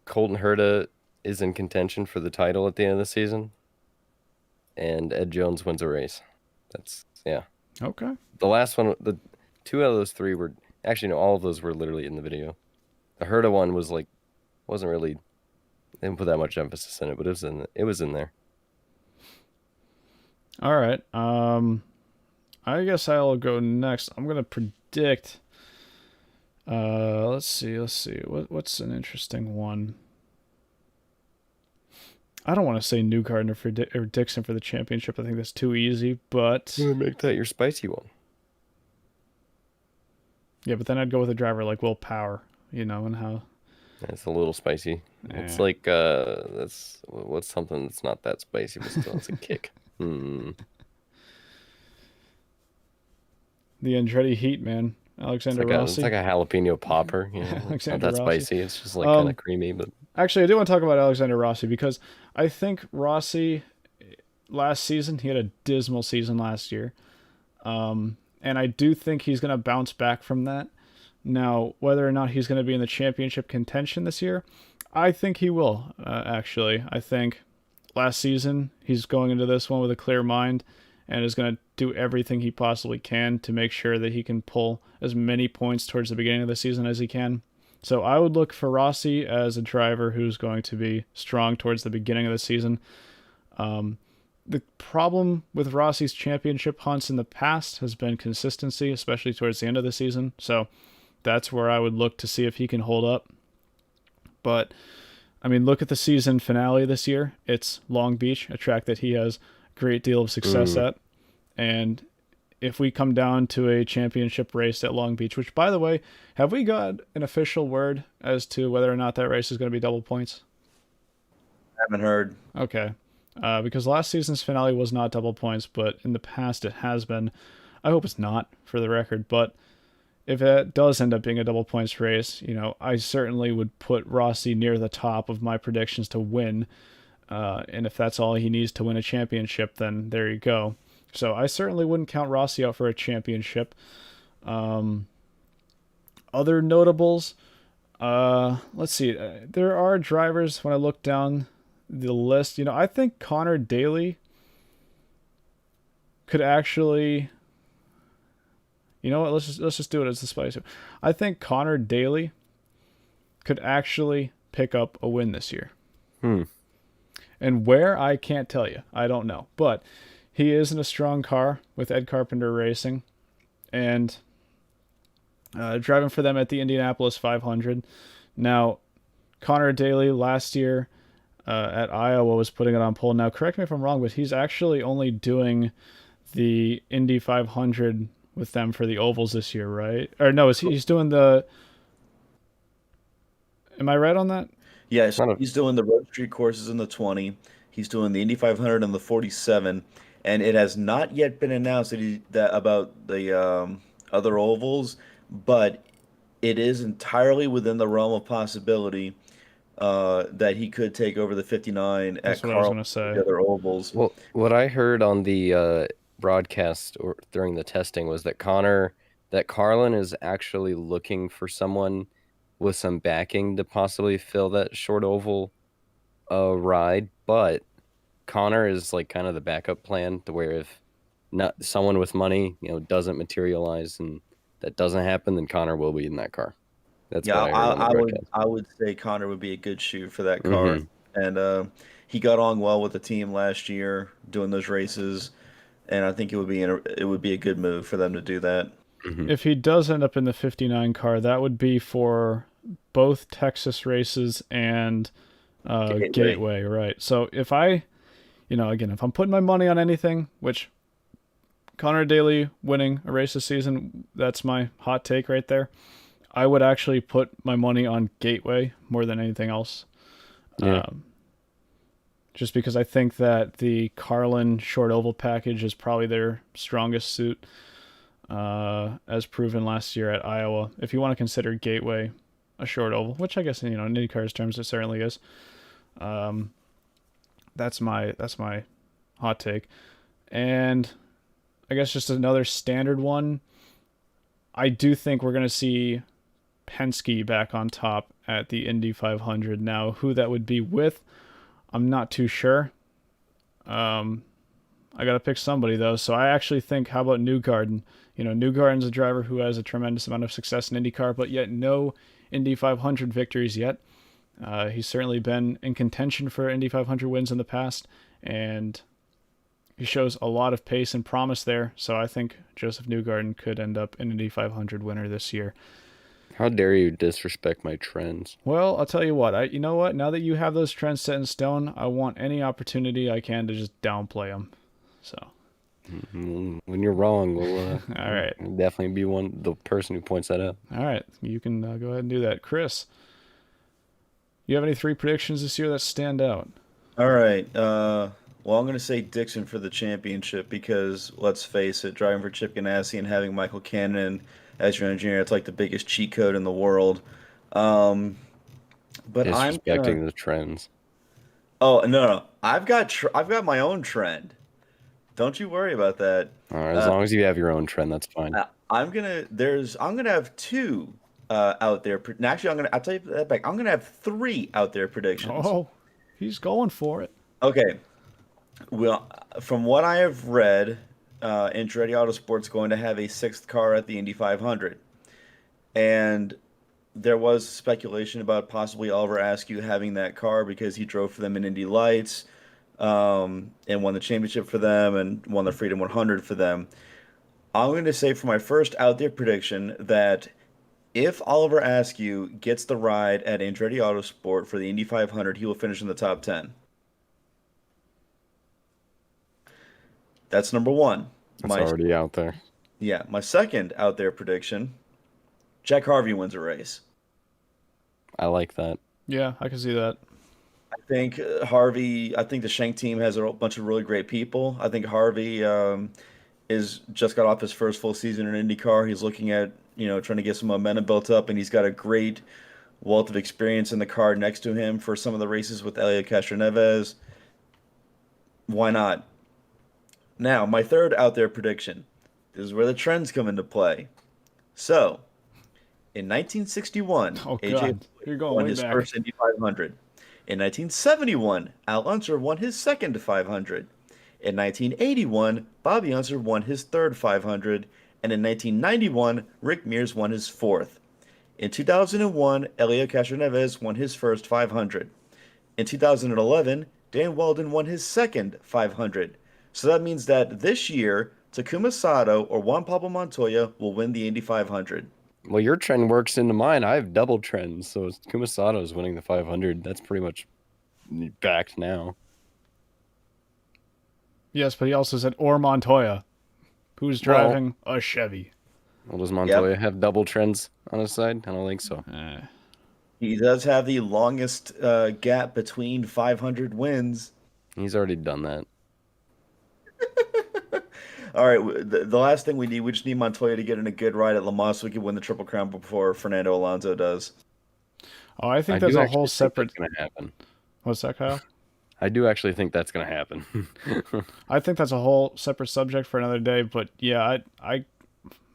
Speaker 2: Colton Herta is in contention for the title at the end of the season, and Ed Jones wins a race. That's
Speaker 1: Okay.
Speaker 2: The last one, the 2 out of those 3 were actually no, all of those were literally in the video. The Herta one was like, wasn't really. They didn't put that much emphasis in it, but it was in there.
Speaker 1: All right. I guess I'll go next. I'm gonna predict. Let's see. What's an interesting one? I don't want to say Newgarden or Dixon for the championship. I think that's too easy. But
Speaker 2: Make that your spicy one.
Speaker 1: yeah, but then I'd go with a driver like Will Power. And how.
Speaker 2: It's a little spicy.
Speaker 1: Yeah.
Speaker 2: It's like what's something that's not that spicy, but still it's a kick.
Speaker 1: The Andretti Heat, man. Alexander Rossi.
Speaker 2: It's like a jalapeno popper. It's not
Speaker 1: Alexander
Speaker 2: that
Speaker 1: Rossi.
Speaker 2: spicy. It's just like kind of creamy. But
Speaker 1: Actually, I do want to talk about Alexander Rossi because I think Rossi last season, he had a dismal season last year. And I do think he's going to bounce back from that. Now, whether or not he's going to be in the championship contention this year, I think he will, actually. I think last season, he's going into this one with a clear mind and is going to do everything he possibly can to make sure that he can pull as many points towards the beginning of the season as he can. So I would look for Rossi as a driver who's going to be strong towards the beginning of the season. The problem with Rossi's championship hunts in the past has been consistency, especially towards the end of the season. So that's where I would look to see if he can hold up. But, I mean, look at the season finale this year. It's Long Beach, a track that he has a great deal of success at. And if we come down to a championship race at Long Beach, which, by the way, have we got an official word as to whether or not that race is going to be double points?
Speaker 3: Haven't heard.
Speaker 1: Okay. Because last season's finale was not double points, but in the past it has been. I hope it's not, for the record, but if it does end up being a double points race, I certainly would put Rossi near the top of my predictions to win. And if that's all he needs to win a championship, then there you go. So I certainly wouldn't count Rossi out for a championship. Other notables, let's see. There are drivers, when I look down the list, I think Connor Daly could actually... You know what? Let's just do it as the spice. I think Connor Daly could actually pick up a win this year. And where, I can't tell you. I don't know. But he is in a strong car with Ed Carpenter Racing. And driving for them at the Indianapolis 500. Now, Connor Daly last year at Iowa was putting it on pole. Now, correct me if I'm wrong, but he's actually only doing the Indy 500 with them for the ovals this year, right? Or no, he's doing the... Am I right on that?
Speaker 3: Yeah, so he's doing the road street courses in the 20. He's doing the Indy 500 and the 47, and it has not yet been announced about the other ovals, but it is entirely within the realm of possibility that he could take over the 59
Speaker 1: That's
Speaker 3: at
Speaker 1: what I was gonna say.
Speaker 3: the other ovals.
Speaker 2: Well, what I heard on the broadcast or during the testing was that Carlin is actually looking for someone with some backing to possibly fill that short oval ride, but Connor is like kind of the backup plan to where if not someone with money, doesn't materialize and that doesn't happen, then Connor will be in that car. That's what I heard on the broadcast.
Speaker 3: I would say Connor would be a good shoot for that car, and he got on well with the team last year doing those races. And I think it would be a good move for them to do that.
Speaker 1: If he does end up in the 59 car, that would be for both Texas races and Gateway, right? So if I, again, if I'm putting my money on anything, which Connor Daly winning a race this season, that's my hot take right there. I would actually put my money on Gateway more than anything else.
Speaker 2: Yeah.
Speaker 1: Just because I think that the Carlin short oval package is probably their strongest suit, as proven last year at Iowa. If you want to consider Gateway a short oval, which I guess in IndyCar's terms it certainly is. That's my hot take, and I guess just another standard one. I do think we're going to see Penske back on top at the Indy 500. Now, who that would be with, I'm not too sure. I got to pick somebody, though. So I actually think, how about Newgarden? Newgarden's a driver who has a tremendous amount of success in IndyCar, but yet no Indy 500 victories yet. He's certainly been in contention for Indy 500 wins in the past, and he shows a lot of pace and promise there. So I think Joseph Newgarden could end up an Indy 500 winner this year.
Speaker 2: How dare you disrespect my trends?
Speaker 1: Well, I'll tell you what. You know what? Now that you have those trends set in stone, I want any opportunity I can to just downplay them. So,
Speaker 2: when you're wrong, we'll
Speaker 1: all right,
Speaker 2: definitely be the person who points that out.
Speaker 1: All right, you can go ahead and do that, Chris. You have any 3 predictions this year that stand out?
Speaker 3: All right. Well, I'm going to say Dixon for the championship because, let's face it, driving for Chip Ganassi and having Michael Cannon as your engineer, it's like the biggest cheat code in the world. But
Speaker 2: disrespecting the trends.
Speaker 3: Oh no! I've got my own trend. Don't you worry about that.
Speaker 2: All right, as long as you have your own trend, that's fine.
Speaker 3: I'm gonna have 2 out there. Actually, I'll tell you that back. I'm gonna have 3 out there predictions.
Speaker 1: Oh, he's going for it.
Speaker 3: Okay. Well, from what I have read, Andretti Autosport's going to have a 6th car at the Indy 500. And there was speculation about possibly Oliver Askew having that car because he drove for them in Indy Lights and won the championship for them and won the Freedom 100 for them. I'm going to say for my first out there prediction that if Oliver Askew gets the ride at Andretti Autosport for the Indy 500, he will finish in the top 10. That's number 1.
Speaker 2: That's
Speaker 3: My
Speaker 2: already out there.
Speaker 3: Yeah, my second out there prediction: Jack Harvey wins a race.
Speaker 2: I like that.
Speaker 1: Yeah, I can see that.
Speaker 3: I think Harvey. I think the Shank team has a bunch of really great people. I think Harvey is just got off his first full season in IndyCar. He's looking at trying to get some momentum built up, and he's got a great wealth of experience in the car next to him for some of the races with Elio Castroneves. Why not? Now, my third out there prediction. This is where the trends come into play. So, in 1961,
Speaker 1: Oh
Speaker 3: AJ
Speaker 1: God, you're going
Speaker 3: won
Speaker 1: way
Speaker 3: his
Speaker 1: back.
Speaker 3: first Indy 500. In 1971, Al Unser won his second 500. In 1981, Bobby Unser won his third 500. And in 1991, Rick Mears won his fourth. In 2001, Elio Castroneves won his first 500. In 2011, Dan Weldon won his second 500. So that means that this year, Takuma Sato or Juan Pablo Montoya will win the Indy 500.
Speaker 2: Well, your trend works into mine. I have double trends, so Kumasato is winning the 500. That's pretty much backed now.
Speaker 1: Yes, but he also said or Montoya, who's driving a Chevy.
Speaker 2: Well, does Montoya have double trends on his side? I don't think so.
Speaker 3: He does have the longest gap between 500 wins.
Speaker 2: He's already done that.
Speaker 3: All right, the last thing we just need Montoya to get in a good ride at Le Mans so we can win the Triple Crown before Fernando Alonso does.
Speaker 1: Oh, I think there's a whole separate.
Speaker 2: Going to happen.
Speaker 1: What's that, Kyle?
Speaker 2: I do actually think that's going to happen.
Speaker 1: I think that's a whole separate subject for another day. But yeah, I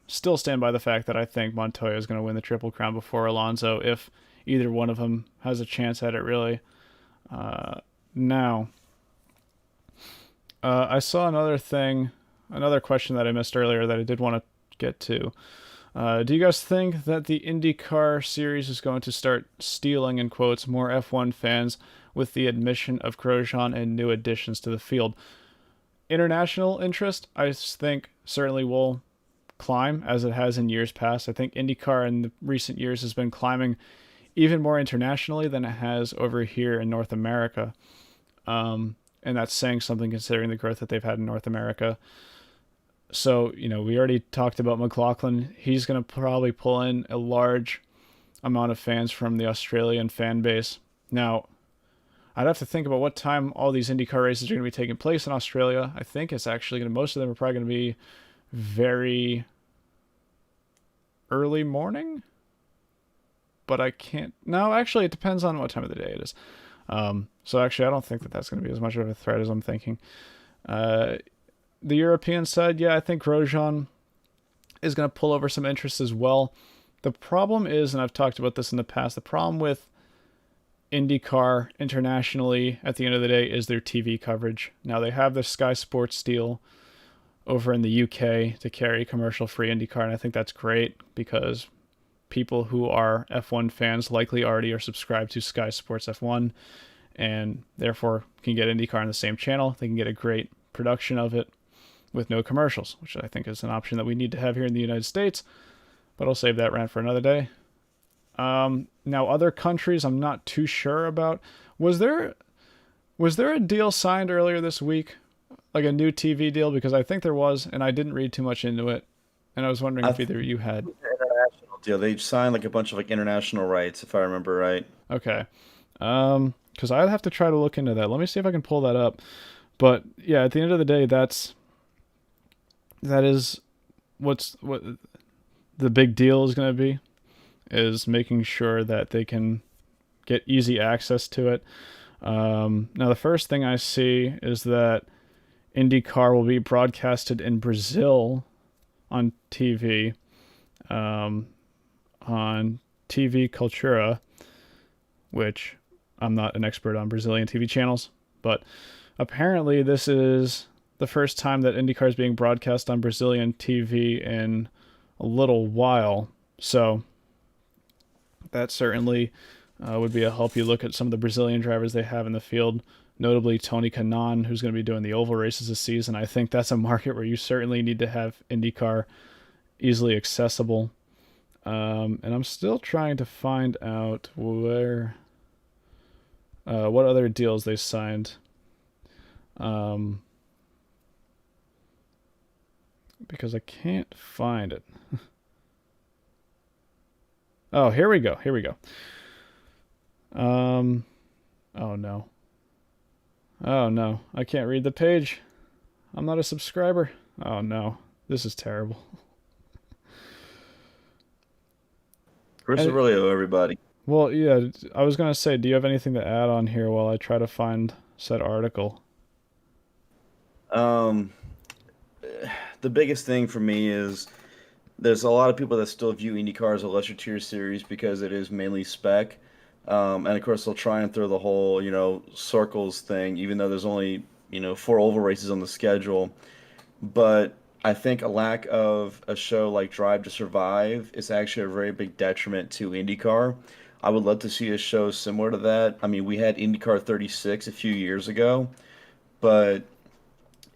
Speaker 1: still stand by the fact that I think Montoya is going to win the Triple Crown before Alonso if either one of them has a chance at it, really. Now, I saw another question that I missed earlier that I did want to get to. Do you guys think that the IndyCar series is going to start stealing, in quotes, more F1 fans with the admission of Grosjean and new additions to the field? International interest, I think, certainly will climb as it has in years past. I think IndyCar in the recent years has been climbing even more internationally than it has over here in North America. And that's saying something considering the growth that they've had in North America. So, we already talked about McLaughlin. He's going to probably pull in a large amount of fans from the Australian fan base. Now, I'd have to think about what time all these IndyCar races are going to be taking place in Australia. I think it's actually most of them are probably going to be very early morning. But I can't. No, actually, it depends on what time of the day it is. So actually, I don't think that that's going to be as much of a threat as I'm thinking. The European side, yeah, I think Grosjean is going to pull over some interest as well. The problem is, and I've talked about this in the past, the problem with IndyCar internationally at the end of the day is their TV coverage. Now, they have the Sky Sports deal over in the UK to carry commercial-free IndyCar, and I think that's great because people who are F1 fans likely already are subscribed to Sky Sports F1 and therefore can get IndyCar on the same channel. They can get a great production of it with no commercials, which I think is an option that we need to have here in the United States, but I'll save that rant for another day. Now, other countries I'm not too sure about. Was there a deal signed earlier this week, like a new TV deal? Because I think there was, and I didn't read too much into it, and I was wondering if either you had.
Speaker 3: International deal. They signed like a bunch of international rights, if I remember right.
Speaker 1: Okay. Because I'd have to try to look into that. Let me see if I can pull that up. But yeah, at the end of the day, that is what the big deal is going to be, is making sure that they can get easy access to it. Now, the first thing I see is that IndyCar will be broadcasted in Brazil on TV, on TV Cultura, which I'm not an expert on Brazilian TV channels, but apparently this is the first time that IndyCar is being broadcast on Brazilian TV in a little while. So that certainly would be a help. You look at some of the Brazilian drivers they have in the field, notably Tony Kanaan, who's going to be doing the oval races this season. I think that's a market where you certainly need to have IndyCar easily accessible. And I'm still trying to find out what other deals they signed. because I can't find it. Oh, here we go. Here we go. Oh no. Oh no. I can't read the page. I'm not a subscriber. Oh no. This is terrible.
Speaker 3: Chris
Speaker 1: And,
Speaker 3: Aurelio, everybody.
Speaker 1: well, yeah, I was going to say, do you have anything to add on here while I try to find said article?
Speaker 3: Um, the biggest thing for me is there's a lot of people that still view IndyCar as a lesser tier series because it is mainly spec. And of course, they'll try and throw the whole, circles thing, even though there's only, four oval races on the schedule. But I think a lack of a show like Drive to Survive is actually a very big detriment to IndyCar. I would love to see a show similar to that. I mean, we had IndyCar 36 a few years ago, but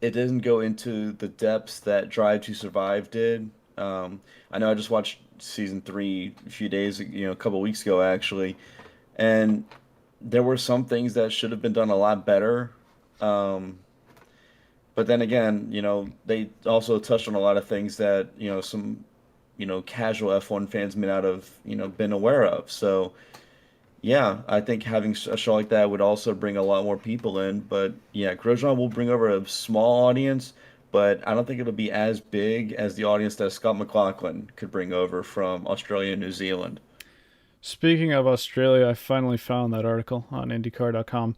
Speaker 3: it didn't go into the depths that Drive to Survive did. I know I just watched season three a few days, a couple weeks ago actually, and there were some things that should have been done a lot better. Um, but then again, they also touched on a lot of things that, some, casual F1 fans may not have, been aware of. So, yeah, I think having a show like that would also bring a lot more people in. But yeah, Grosjean will bring over a small audience, but I don't think it'll be as big as the audience that Scott McLaughlin could bring over from Australia and New Zealand.
Speaker 1: Speaking of Australia, I finally found that article on IndyCar.com.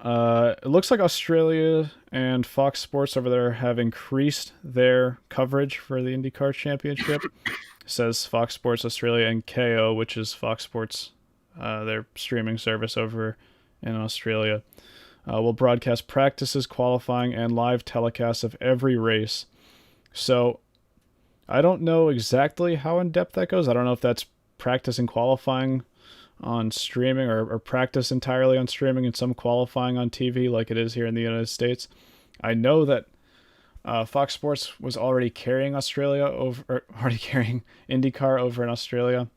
Speaker 1: It looks like Australia and Fox Sports over there have increased their coverage for the IndyCar Championship. It says Fox Sports Australia and KO, which is Fox Sports, their streaming service over in Australia, will broadcast practices, qualifying, and live telecasts of every race. So I don't know exactly how in depth that goes. I don't know if that's practice and qualifying on streaming or practice entirely on streaming and some qualifying on TV like it is here in the United States. I know that Fox Sports was already carrying already carrying IndyCar over in Australia.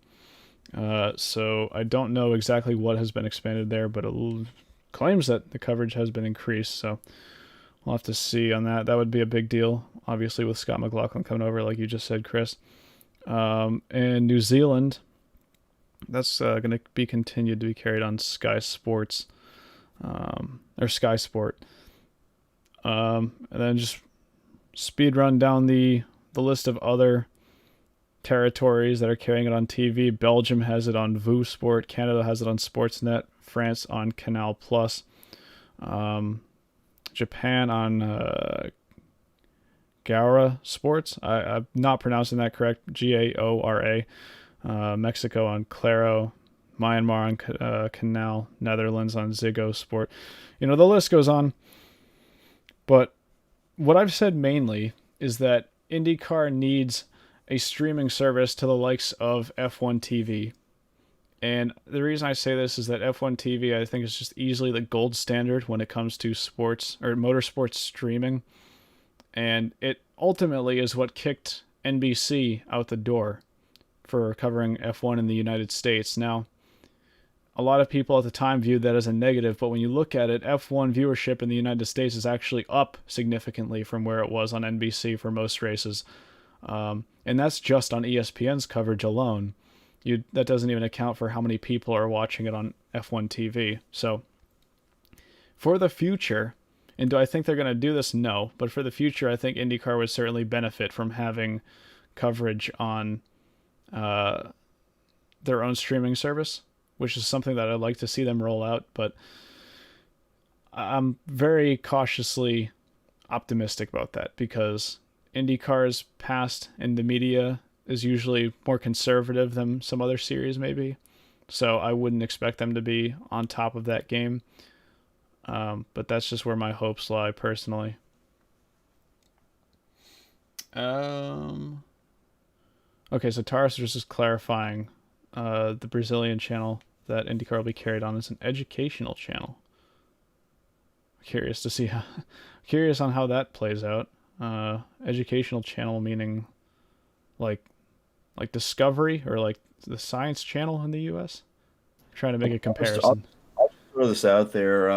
Speaker 1: So I don't know exactly what has been expanded there, but it claims that the coverage has been increased. So we'll have to see on that. That would be a big deal, obviously, with Scott McLaughlin coming over, like you just said, Chris. And New Zealand, that's going to be continued to be carried on Sky Sports, or Sky Sport. And then just speed run down the list of other territories that are carrying it on TV. Belgium has it on VU Sport. Canada has it on Sportsnet. France on Canal Plus. Japan on Gaora Sports. I'm not pronouncing that correct. Gaora. Mexico on Claro, Myanmar on Canal, Netherlands on Ziggo Sport. The list goes on. But what I've said mainly is that IndyCar needs a streaming service to the likes of F1 TV. And the reason I say this is that F1 TV, I think, is just easily the gold standard when it comes to sports or motorsports streaming. And it ultimately is what kicked NBC out the door for covering F1 in the United States. Now, a lot of people at the time viewed that as a negative, but when you look at it, F1 viewership in the United States is actually up significantly from where it was on NBC for most races. And that's just on ESPN's coverage alone. That doesn't even account for how many people are watching it on F1 TV. So, for the future, and do I think they're going to do this? No. But for the future, I think IndyCar would certainly benefit from having coverage on their own streaming service, which is something that I'd like to see them roll out, but I'm very cautiously optimistic about that because IndyCar's past in the media is usually more conservative than some other series maybe, so I wouldn't expect them to be on top of that game, but that's just where my hopes lie personally. Okay, so Taurus is just clarifying the Brazilian channel that IndyCar will be carried on is an educational channel. Curious on how that plays out. Educational channel meaning like Discovery or like the Science Channel in the U.S. Trying to make a comparison.
Speaker 3: I'll throw this out there.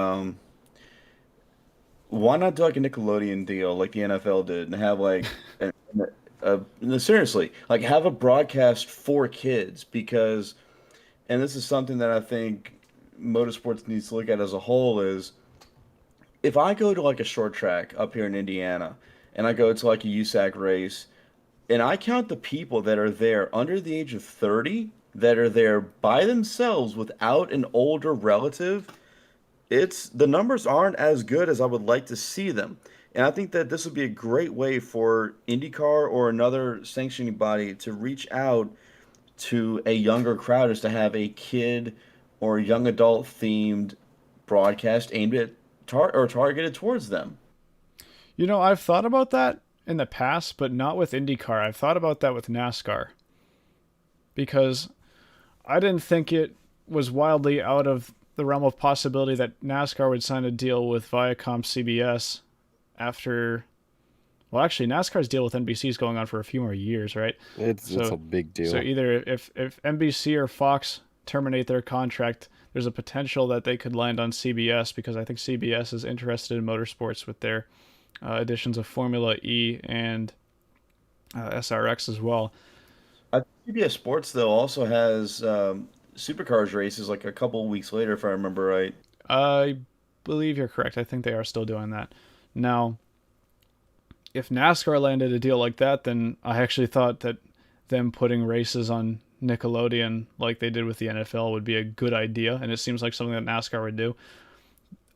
Speaker 3: Why not do like a Nickelodeon deal like the NFL did and have like, no, seriously, like have a broadcast for kids because, and this is something that I think motorsports needs to look at as a whole is if I go to like a short track up here in Indiana and I go to like a USAC race and I count the people that are there under the age of 30 that are there by themselves without an older relative, it's the numbers aren't as good as I would like to see them. And I think that this would be a great way for IndyCar or another sanctioning body to reach out to a younger crowd is to have a kid or young adult themed broadcast aimed at or targeted towards them.
Speaker 1: I've thought about that in the past, but not with IndyCar. I've thought about that with NASCAR because I didn't think it was wildly out of the realm of possibility that NASCAR would sign a deal with Viacom CBS after. Well, actually, NASCAR's deal with NBC is going on for a few more years, right?
Speaker 2: It's a big deal.
Speaker 1: So either if NBC or Fox terminate their contract, there's a potential that they could land on CBS because I think CBS is interested in motorsports with their editions of Formula E and SRX as well.
Speaker 3: I think CBS Sports though also has supercars races like a couple of weeks later, if I remember right.
Speaker 1: I believe you're correct. I think they are still doing that. Now, if NASCAR landed a deal like that, then I actually thought that them putting races on Nickelodeon like they did with the NFL would be a good idea, and it seems like something that NASCAR would do.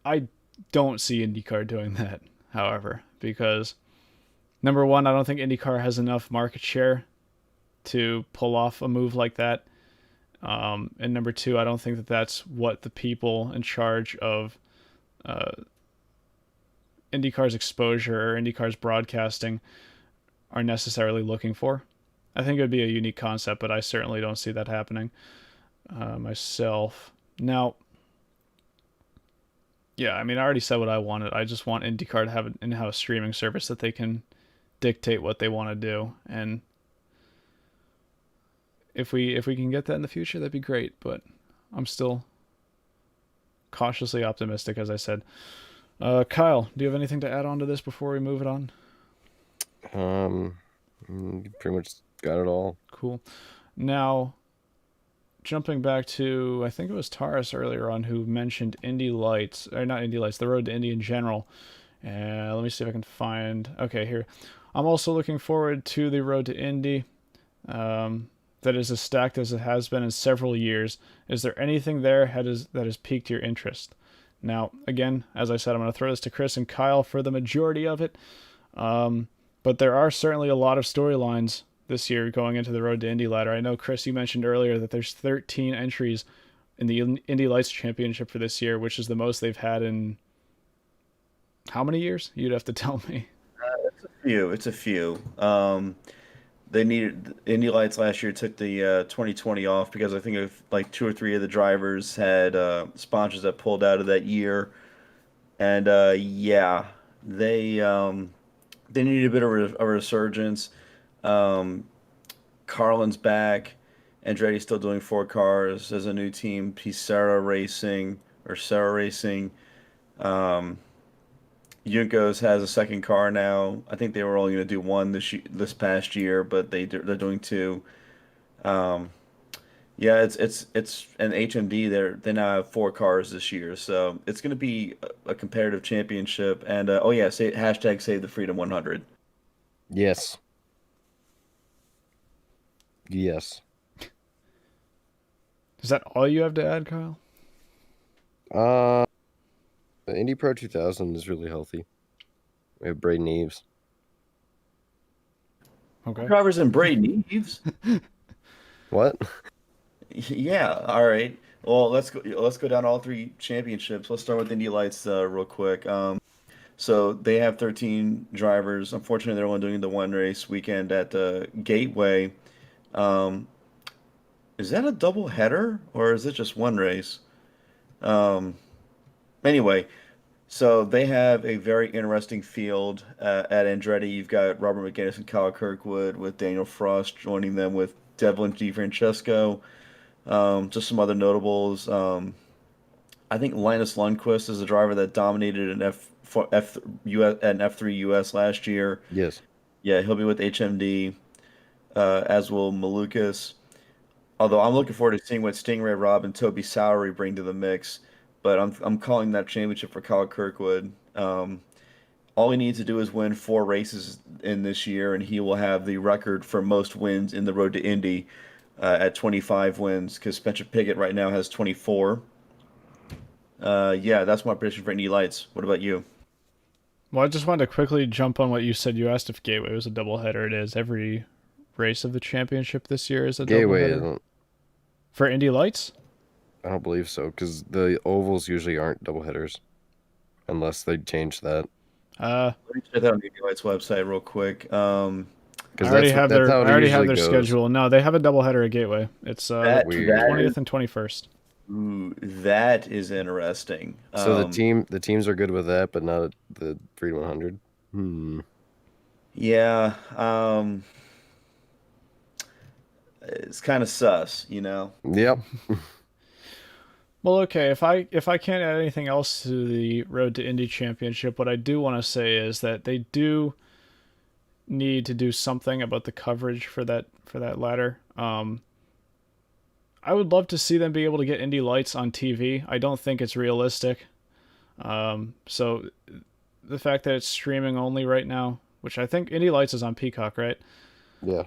Speaker 1: I don't see IndyCar doing that, however, because number one, I don't think IndyCar has enough market share to pull off a move like that. And number two, I don't think that that's what the people in charge of uh, IndyCar's exposure or IndyCar's broadcasting are necessarily looking for. I think it would be a unique concept, but I certainly don't see that happening myself. Now, yeah, I mean, I already said what I wanted. I just want IndyCar to have an in-house streaming service that they can dictate what they want to do, and if we can get that in the future, that'd be great. But I'm still cautiously optimistic, as I said. Kyle, do you have anything to add on to this before we move it on?
Speaker 2: You pretty much got it all.
Speaker 1: Cool. Now, jumping back to, I think it was Taurus earlier on who mentioned Indy Lights, or not Indy Lights, the Road to Indy in general. Let me see if I can find. Okay, here. I'm also looking forward to the Road to Indy. That is as stacked as it has been in several years. Is there anything there that has piqued your interest? Now, again, as I said, I'm going to throw this to Chris and Kyle for the majority of it. But there are certainly a lot of storylines this year going into the Road to Indy ladder. I know, Chris, you mentioned earlier that there's 13 entries in the Indy Lights Championship for this year, which is the most they've had in how many years? You'd have to tell me.
Speaker 3: It's a few. It's a few. They needed Indy Lights last year took the 2020 off because I think of like two or three of the drivers had sponsors that pulled out of that year, and yeah, they needed a bit of a resurgence. Um, Carlin's back. Andretti's still doing four cars as a new team. Pissarra Racing or Sarah Racing. Um, Juncos has a second car now. I think they were only going to do one this past year, but they're doing two. Um, yeah, it's an HMD. They now have four cars this year, so it's going to be a comparative championship. And oh yeah, hashtag save the Freedom 100.
Speaker 2: Yes. Yes.
Speaker 1: Is that all you have to add, Kyle?
Speaker 2: Uh, the Indy Pro 2000 is really healthy. We have Braden Eves.
Speaker 1: Okay.
Speaker 3: Drivers in Braden Eves.
Speaker 2: What?
Speaker 3: Yeah, all right. Well, let's go down all three championships. Let's start with Indy Lights real quick. So they have 13 drivers. Unfortunately, they're only doing the one race weekend at Gateway. Um, is that a double header or is it just one race? Um, anyway, so they have a very interesting field at Andretti. You've got Robert McGinnis and Kyle Kirkwood with Daniel Frost joining them with Devlin DeFrancesco. Just some other notables. I think Linus Lundqvist is a driver that dominated in for F3 US last year.
Speaker 2: Yes.
Speaker 3: Yeah, he'll be with HMD, as will Malukas. Although I'm looking forward to seeing what Stingray Robb and Toby Sowery bring to the mix. But I'm calling that championship for Kyle Kirkwood. All he needs to do is win 4 races in this year, and he will have the record for most wins in the Road to Indy at 25 wins, because Spencer Pigot right now has 24. Yeah, that's my prediction for Indy Lights. What about you?
Speaker 1: Well, I just wanted to quickly jump on what you said. You asked if Gateway was a doubleheader. It is. Every race of the championship this year is a
Speaker 2: Gateway
Speaker 1: doubleheader.
Speaker 2: isn't.
Speaker 1: For Indy Lights?
Speaker 2: I don't believe so, because the ovals usually aren't doubleheaders, unless they change that.
Speaker 3: Let me check that on the Indy Lights website real quick.
Speaker 1: I already have their schedule. No, they have a doubleheader at Gateway. It's the 20th and 21st.
Speaker 3: Ooh, that is interesting.
Speaker 2: So the teams are good with that, but not the Freed 100.
Speaker 3: Yeah, it's kind of sus, you know.
Speaker 2: Yep.
Speaker 1: Well, okay. If I can't add anything else to the Road to Indy Championship, what I do want to say is that they do need to do something about the coverage for that ladder. I would love to see them be able to get Indy Lights on TV. I don't think it's realistic. So the fact that it's streaming only right now, which I think Indy Lights is on Peacock, right?
Speaker 2: Yeah.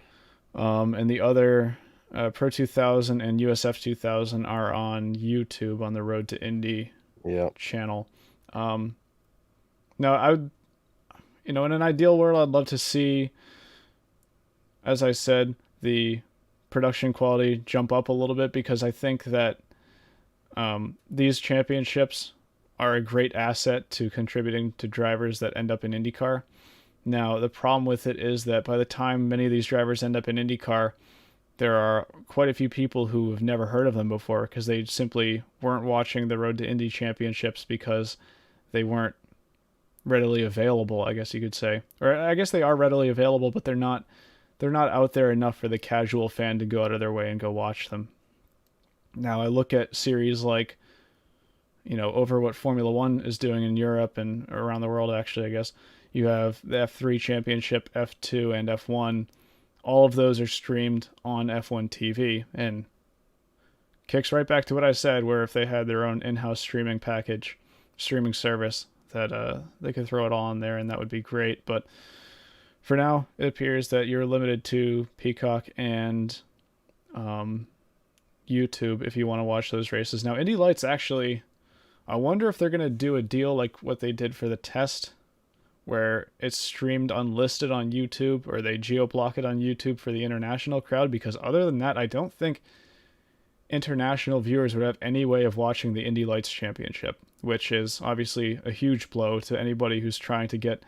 Speaker 1: And the other Pro 2000 and USF 2000 are on YouTube on the Road to Indy channel. Now, I would, in an ideal world, I'd love to see, as I said, the production quality jump up a little bit, because I think that these championships are a great asset to contributing to drivers that end up in IndyCar. Now, the problem with it is that by the time many of these drivers end up in IndyCar, there are quite a few people who have never heard of them before, because they simply weren't watching the Road to Indy championships because they weren't readily available, I guess you could say. Or I guess they are readily available, but they're not out there enough for the casual fan to go out of their way and go watch them. Now, I look at series like, over what Formula One is doing in Europe and around the world, actually, I guess. You have the F3 Championship, F2, and F1. All of those are streamed on F1 TV, and kicks right back to what I said, where if they had their own in-house streaming service, that they could throw it all on there, and that would be great. But for now, it appears that you're limited to Peacock and YouTube if you want to watch those races. Now, Indy Lights, actually, I wonder if they're going to do a deal like what they did for the test, where it's streamed unlisted on YouTube, or they geo-block it on YouTube for the international crowd, because other than that, I don't think international viewers would have any way of watching the Indy Lights Championship, which is obviously a huge blow to anybody who's trying to get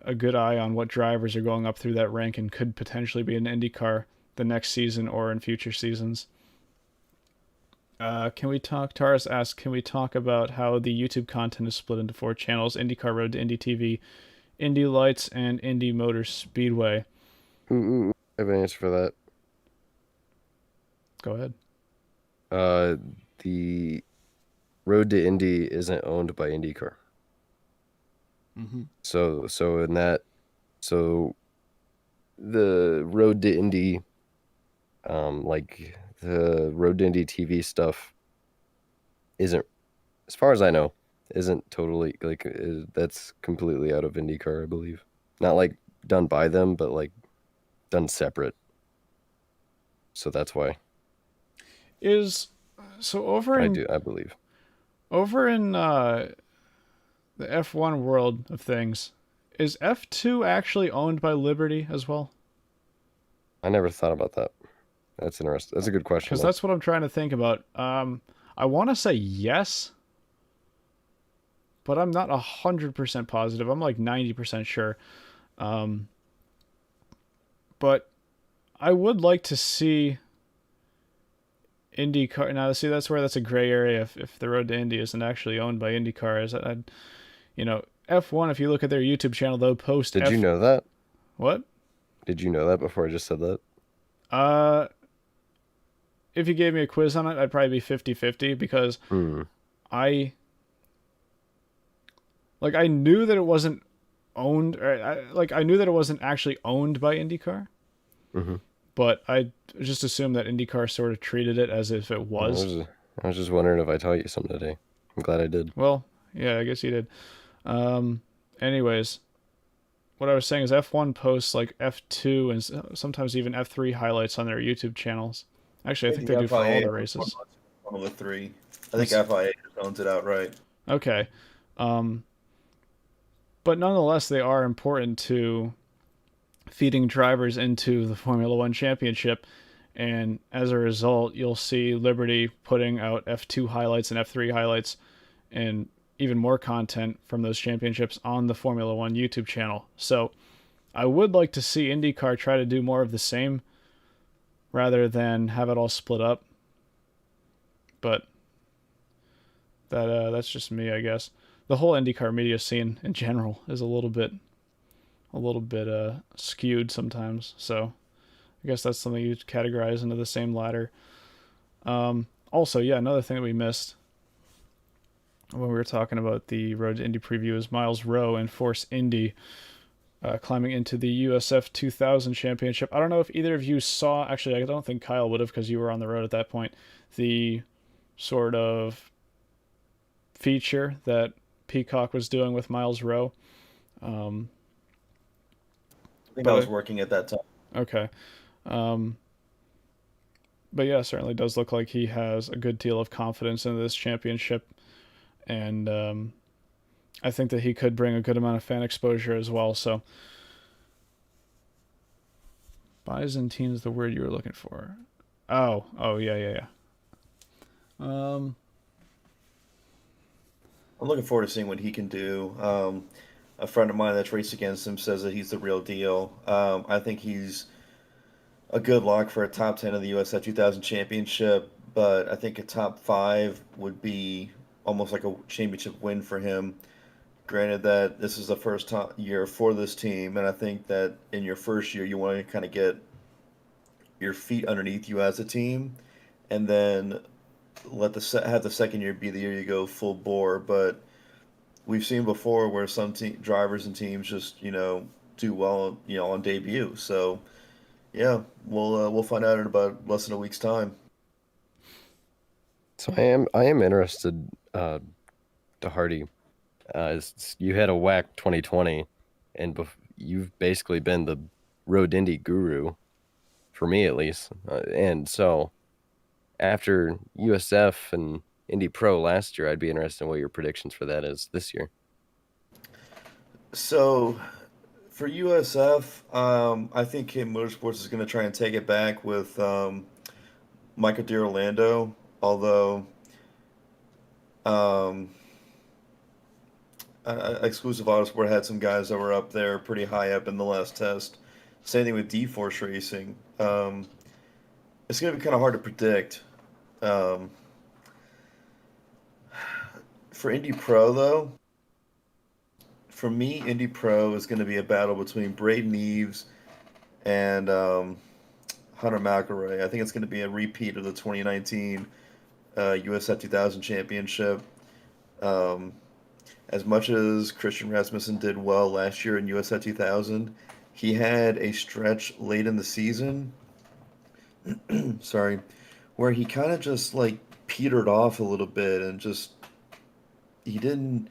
Speaker 1: a good eye on what drivers are going up through that rank and could potentially be in IndyCar the next season or in future seasons. Taras asks, can we talk about how the YouTube content is split into 4 channels: IndyCar Road to Indy TV, Indy Lights, and Indy Motor Speedway?
Speaker 2: I have an answer for that.
Speaker 1: Go ahead.
Speaker 2: The Road to Indy isn't owned by IndyCar.
Speaker 1: Mm-hmm.
Speaker 2: So the Road to Indy, like the Road to Indy TV stuff, isn't, as far as I know, isn't totally that's completely out of IndyCar, I believe. Not like done by them, but like done separate. So that's why. I believe.
Speaker 1: Over in the F1 world of things, is F2 actually owned by Liberty as well?
Speaker 2: I never thought about that. That's interesting. That's a good question.
Speaker 1: Because that's what I'm trying to think about. I want to say yes, but I'm not 100% positive. I'm like 90% sure. But I would like to see IndyCar. Now, see, that's a gray area if the Road to Indy isn't actually owned by IndyCar. F1, if you look at their YouTube channel, they'll post...
Speaker 2: Did you know that?
Speaker 1: What?
Speaker 2: Did you know that before I just said that?
Speaker 1: If you gave me a quiz on it, I'd probably be 50-50, because Like I knew that it wasn't owned, or I knew that it wasn't actually owned by IndyCar,
Speaker 2: Hmm.
Speaker 1: but I just assumed that IndyCar sort of treated it as if it
Speaker 2: I
Speaker 1: was.
Speaker 2: was, I was just wondering if I taught you something today. I'm glad I did.
Speaker 1: Well, yeah, I guess you did. Um, anyways, what I was saying is F1 posts like F2 and sometimes even F3 highlights on their YouTube channels. Actually, I
Speaker 3: I
Speaker 1: think
Speaker 3: think
Speaker 1: they do for all
Speaker 3: FIA
Speaker 1: the
Speaker 3: owns
Speaker 1: races.
Speaker 3: one of the three. I think
Speaker 1: That's
Speaker 3: FIA just owns it outright.
Speaker 1: okay. Um, but nonetheless, they are important to feeding drivers into the Formula One championship. And as a result, you'll see Liberty putting out F2 highlights and F3 highlights and even more content from those championships on the Formula One YouTube channel. So I would like to see IndyCar try to do more of the same rather than have it all split up. But that's just me, I guess. The whole IndyCar media scene in general is a little bit skewed sometimes. So I guess that's something you categorize into the same ladder. Also, yeah, another thing that we missed when we were talking about the Road to Indy preview is Miles Rowe and Force Indy climbing into the USF 2000 championship. I don't know if either of you saw, actually, I don't think Kyle would have because you were on the road at that point, the sort of feature that Peacock was doing with Miles Rowe. Um,
Speaker 3: I think I was
Speaker 1: but
Speaker 3: working at that time.
Speaker 1: okay. Um, but yeah, certainly does look like he has a good deal of confidence in this championship, and I think that he could bring a good amount of fan exposure as well. So, Byzantine is the word you were looking for. Oh, yeah, yeah, yeah. Um,
Speaker 3: I'm looking forward to seeing what he can do. A friend of mine that's raced against him says that he's the real deal. I think he's a good lock for a top 10 of the USF 2000 championship, but I think a top five would be almost like a championship win for him. Granted that this is the first year for this team, and I think that in your first year you want to kind of get your feet underneath you as a team, and then let have the second year be the year you go full bore. But we've seen before where some drivers and teams just do well on debut. So yeah, we'll find out in about less than a week's time.
Speaker 2: So I am interested, DeHarde. You had a whack 2020, and you've basically been the road Indy guru for me at least. And so after USF and Indy Pro last year, I'd be interested in what your predictions for that is this year.
Speaker 3: So for USF, I think K Motorsports is going to try and take it back with Michael D'Orlando, although um, Exclusive Autosport had some guys that were up there pretty high up in the last test. Same thing with D-Force Racing. It's going to be kind of hard to predict. Um, for Indy Pro, though, for me, Indy Pro is going to be a battle between Braden Eves and Hunter McElroy. I think it's going to be a repeat of the 2019 USF 2000 championship. Um, as much as Christian Rasmussen did well last year in USF 2000, he had a stretch late in the season, sorry, where he kind of just like petered off a little bit and just he didn't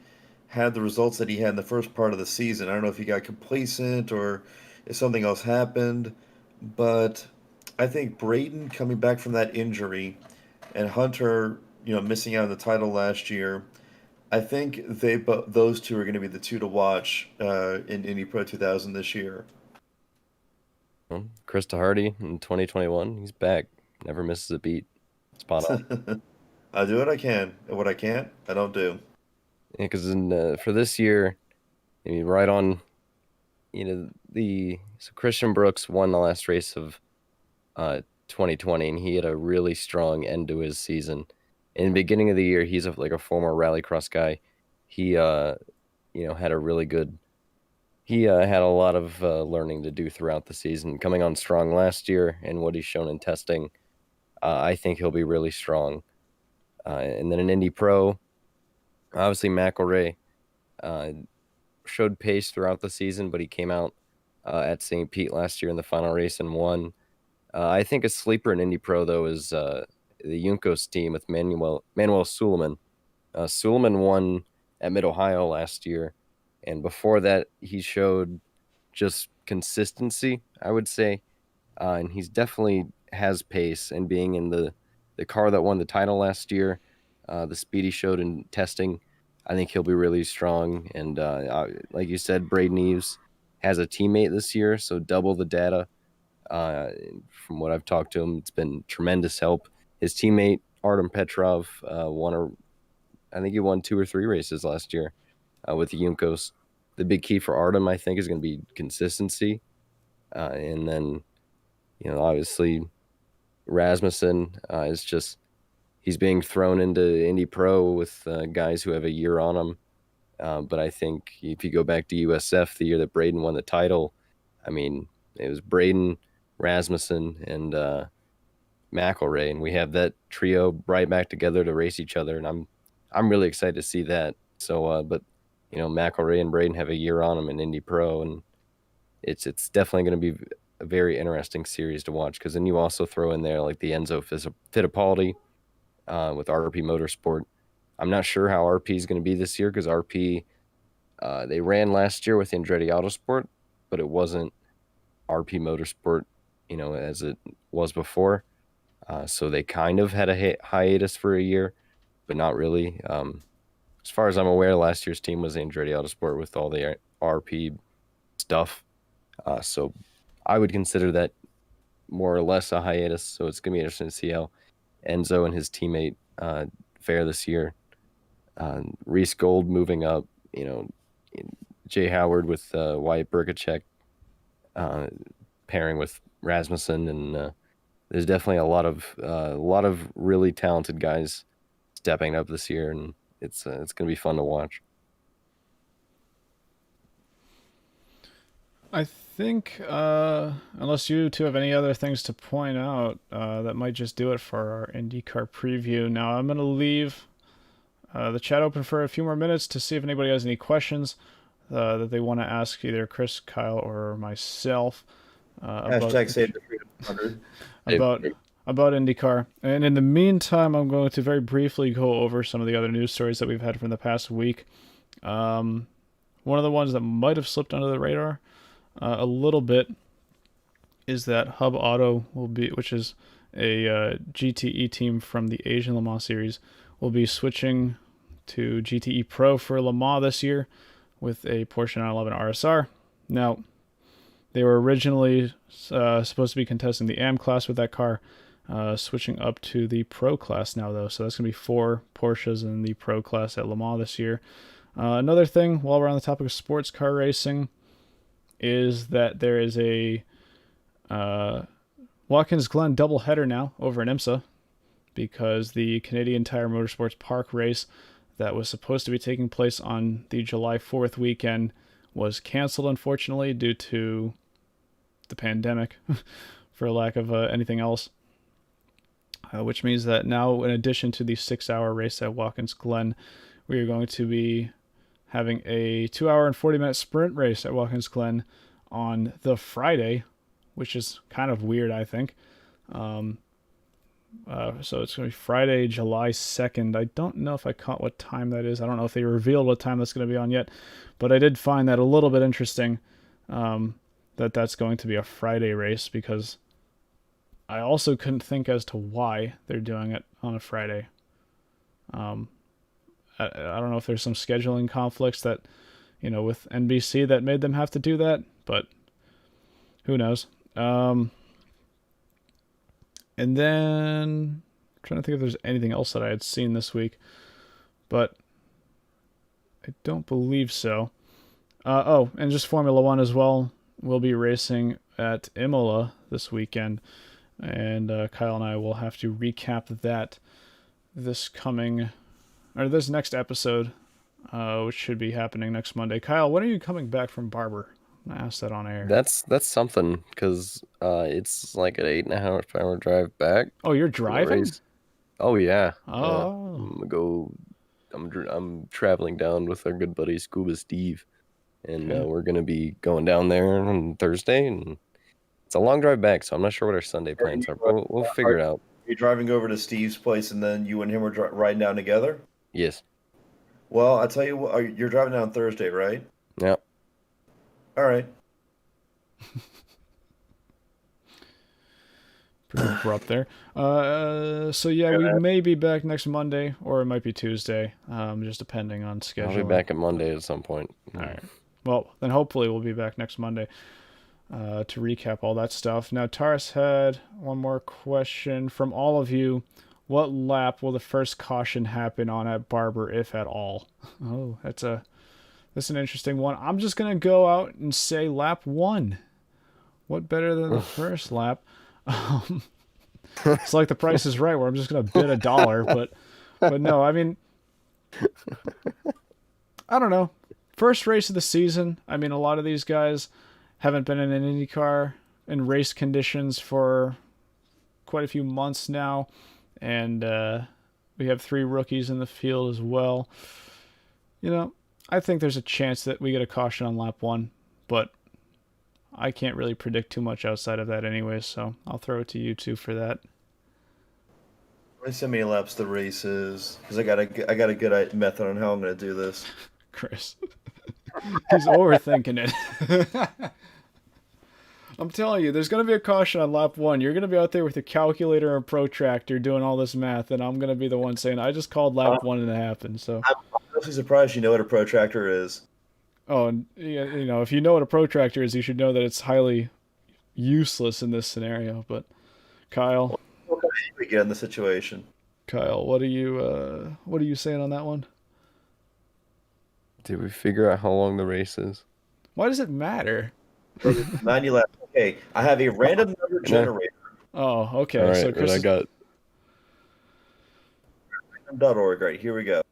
Speaker 3: have the results that he had in the first part of the season. I don't know if he got complacent or if something else happened, but I think Brayton coming back from that injury and Hunter, missing out on the title last year, I think those two are going to be the two to watch in Indy Pro 2000 this year.
Speaker 2: Well, Chris DeHarde in 2021, he's back. Never misses a beat. Spot on.
Speaker 3: I do what I can, and what I can't, I don't do.
Speaker 2: Yeah, because for this year, I mean, right on, so Christian Brooks won the last race of 2020, and he had a really strong end to his season. In the beginning of the year, he's like a former rallycross guy. He, had a really good. He had a lot of learning to do throughout the season. Coming on strong last year, and what he's shown in testing, I think he'll be really strong. And then in Indy Pro, obviously McElroy. Uh, showed pace throughout the season, but he came out at St. Pete last year in the final race and won. I think a sleeper in Indy Pro though is the Juncos team with Manuel Suleiman. Suleiman won at Mid Ohio last year, and before that he showed just consistency, I would say, and he's definitely has pace. And being in the car that won the title last year, the speed he showed in testing, I think he'll be really strong. And like you said, Braden Eves has a teammate this year, so double the data. Uh, from what I've talked to him, it's been tremendous help. His teammate Artem Petrov I think he won 2 or 3 races last year with the Juncos. The big key for Artem, I think, is going to be consistency, and then obviously Rasmussen is just he's being thrown into Indy Pro with guys who have a year on them. But I think if you go back to USF, the year that Braden won the title, I mean, it was Braden, Rasmussen, and McElray, and we have that trio right back together to race each other, and I'm really excited to see that. So, but McElray and Braden have a year on them in Indy Pro, and it's definitely going to be a very interesting series to watch, because then you also throw in there like the Enzo Fittipaldi with RP Motorsport. I'm not sure how RP is going to be this year, because RP they ran last year with Andretti Autosport, but it wasn't RP Motorsport, as it was before. So they kind of had a hiatus for a year, but not really. As far as I'm aware, last year's team was Andretti Autosport with all the RP stuff. So I would consider that more or less a hiatus. So it's going to be interesting to see how Enzo and his teammate fare this year. Reese Gold moving up, Jay Howard with Wyatt Burkacek pairing with Rasmussen, and there's definitely a lot of really talented guys stepping up this year, and it's going to be fun to watch.
Speaker 1: I think, unless you two have any other things to point out, that might just do it for our IndyCar preview. Now, I'm going to leave the chat open for a few more minutes to see if anybody has any questions that they want to ask either Chris, Kyle, or myself
Speaker 3: Hashtag save the freedom 100.
Speaker 1: about IndyCar. And in the meantime, I'm going to very briefly go over some of the other news stories that we've had from the past week. One of the ones that might have slipped under the radar a little bit is that Hub Auto which is a GTE team from the Asian Le Mans series, will be switching to GTE Pro for Le Mans this year with a Porsche 911 RSR. Now, they were originally supposed to be contesting the AM class with that car, switching up to the Pro class now, though. So that's going to be 4 Porsches in the Pro class at Le Mans this year. Another thing, while we're on the topic of sports car racing, is that there is a Watkins Glen doubleheader now over in IMSA, because the Canadian Tire Motorsports Park race that was supposed to be taking place on the July 4th weekend was canceled, unfortunately, due to the pandemic, for lack of anything else. Which means that now, in addition to the 6-hour race at Watkins Glen, we are going to be having a 2-hour and 40-minute sprint race at Watkins Glen on the Friday, which is kind of weird, I think. So it's going to be Friday, July 2nd. I don't know if I caught what time that is. I don't know if they revealed what time that's going to be on yet, but I did find that a little bit interesting, that that's going to be a Friday race, because I also couldn't think as to why they're doing it on a Friday. I don't know if there's some scheduling conflicts that, with NBC that made them have to do that, but who knows. And then I'm trying to think if there's anything else that I had seen this week, but I don't believe so. And just Formula One as well. We'll be racing at Imola this weekend, and Kyle and I will have to recap that this next episode, which should be happening next Monday. Kyle, when are you coming back from Barber? I asked that on air.
Speaker 2: That's something, because it's like an 8.5-hour drive back.
Speaker 1: Oh, you're driving?
Speaker 2: Oh yeah.
Speaker 1: Oh.
Speaker 2: I'm gonna go I'm traveling down with our good buddy Scuba Steve, and
Speaker 1: Okay.
Speaker 2: we're gonna be going down there on Thursday, and it's a long drive back, so I'm not sure what our Sunday plans are. But we'll figure it out.
Speaker 3: Are you driving over to Steve's place and then you and him are riding down together?
Speaker 2: Yes.
Speaker 3: Well, I tell you what, you're driving down Thursday, right?
Speaker 2: Yeah.
Speaker 3: All right.
Speaker 1: Pretty abrupt there. So yeah, we may be back next Monday, or it might be Tuesday, just depending on schedule.
Speaker 2: I'll be back at Monday at some point.
Speaker 1: All right. Well, then hopefully we'll be back next Monday to recap all that stuff. Now, Taurus had one more question from all of you. What lap will the first caution happen on at Barber, if at all? Oh, that's an interesting one. I'm just gonna go out and say lap 1. What better than the first lap? It's like The Price is Right, where I'm just gonna bid $1, but no, I mean, I don't know. First race of the season. I mean, a lot of these guys haven't been in an IndyCar in race conditions for quite a few months now, and we have 3 rookies in the field as well. You know, I think there's a chance that we get a caution on lap 1, but I can't really predict too much outside of that anyway, so I'll throw it to you two for that.
Speaker 3: Let me see how many laps the race is, because I got a good method on how I'm going to do this.
Speaker 1: Chris. He's overthinking it. I'm telling you, there's going to be a caution on lap 1. You're going to be out there with your calculator and protractor doing all this math, and I'm going to be the one saying, I just called lap 1 and it happened. So
Speaker 3: I'm honestly surprised you know what a protractor is.
Speaker 1: Oh, and you know, if you know what a protractor is, you should know that it's highly useless in this scenario. But Kyle,
Speaker 3: We get in the situation.
Speaker 1: Kyle, what are you saying on that one?
Speaker 2: Did we figure out how long the race is?
Speaker 1: Why does it matter?
Speaker 3: 90 laps. Okay, I have a random number generator.
Speaker 1: Oh, okay.
Speaker 2: All right,
Speaker 1: So Chris,
Speaker 2: I got
Speaker 3: Random.org. Right, here we go.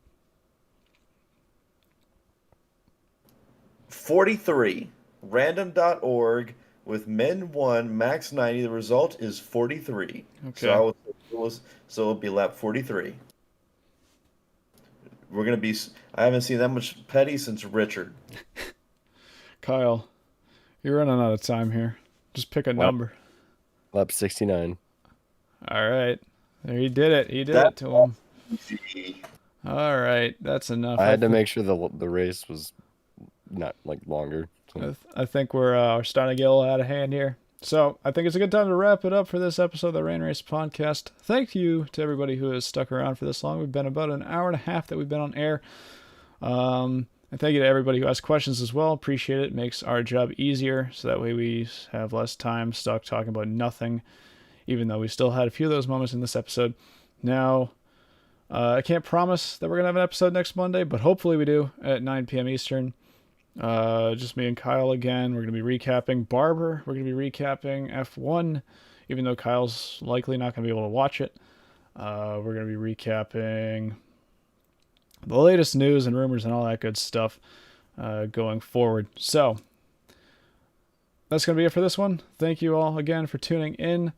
Speaker 3: 43. Random.org with men 1, max 90. The result is 43.
Speaker 1: Okay.
Speaker 3: So it'll be lap 43. We're going to be... I haven't seen that much petty since Richard.
Speaker 1: Kyle, you're running out of time here. Just pick a number.
Speaker 2: lap 69.
Speaker 1: All right. There, he did it. He did it to him.
Speaker 3: Easy.
Speaker 1: All right. That's enough.
Speaker 2: I had to make sure the race was not like longer. So.
Speaker 1: I think we're starting to get a little out of hand here. So I think it's a good time to wrap it up for this episode of the Rain Race Podcast. Thank you to everybody who has stuck around for this long. We've been about an hour and a half that we've been on air. And thank you to everybody who asked questions as well. Appreciate it. Makes our job easier, so that way we have less time stuck talking about nothing, even though we still had a few of those moments in this episode. Now, I can't promise that we're going to have an episode next Monday, but hopefully we do at 9 p.m. Eastern. Just me and Kyle again. We're going to be recapping Barber. We're going to be recapping F1, even though Kyle's likely not going to be able to watch it. We're going to be recapping the latest news and rumors and all that good stuff going forward. So that's going to be it for this one. Thank you all again for tuning in.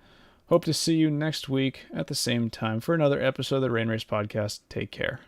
Speaker 1: Hope to see you next week at the same time for another episode of the Rain Race Podcast. Take care.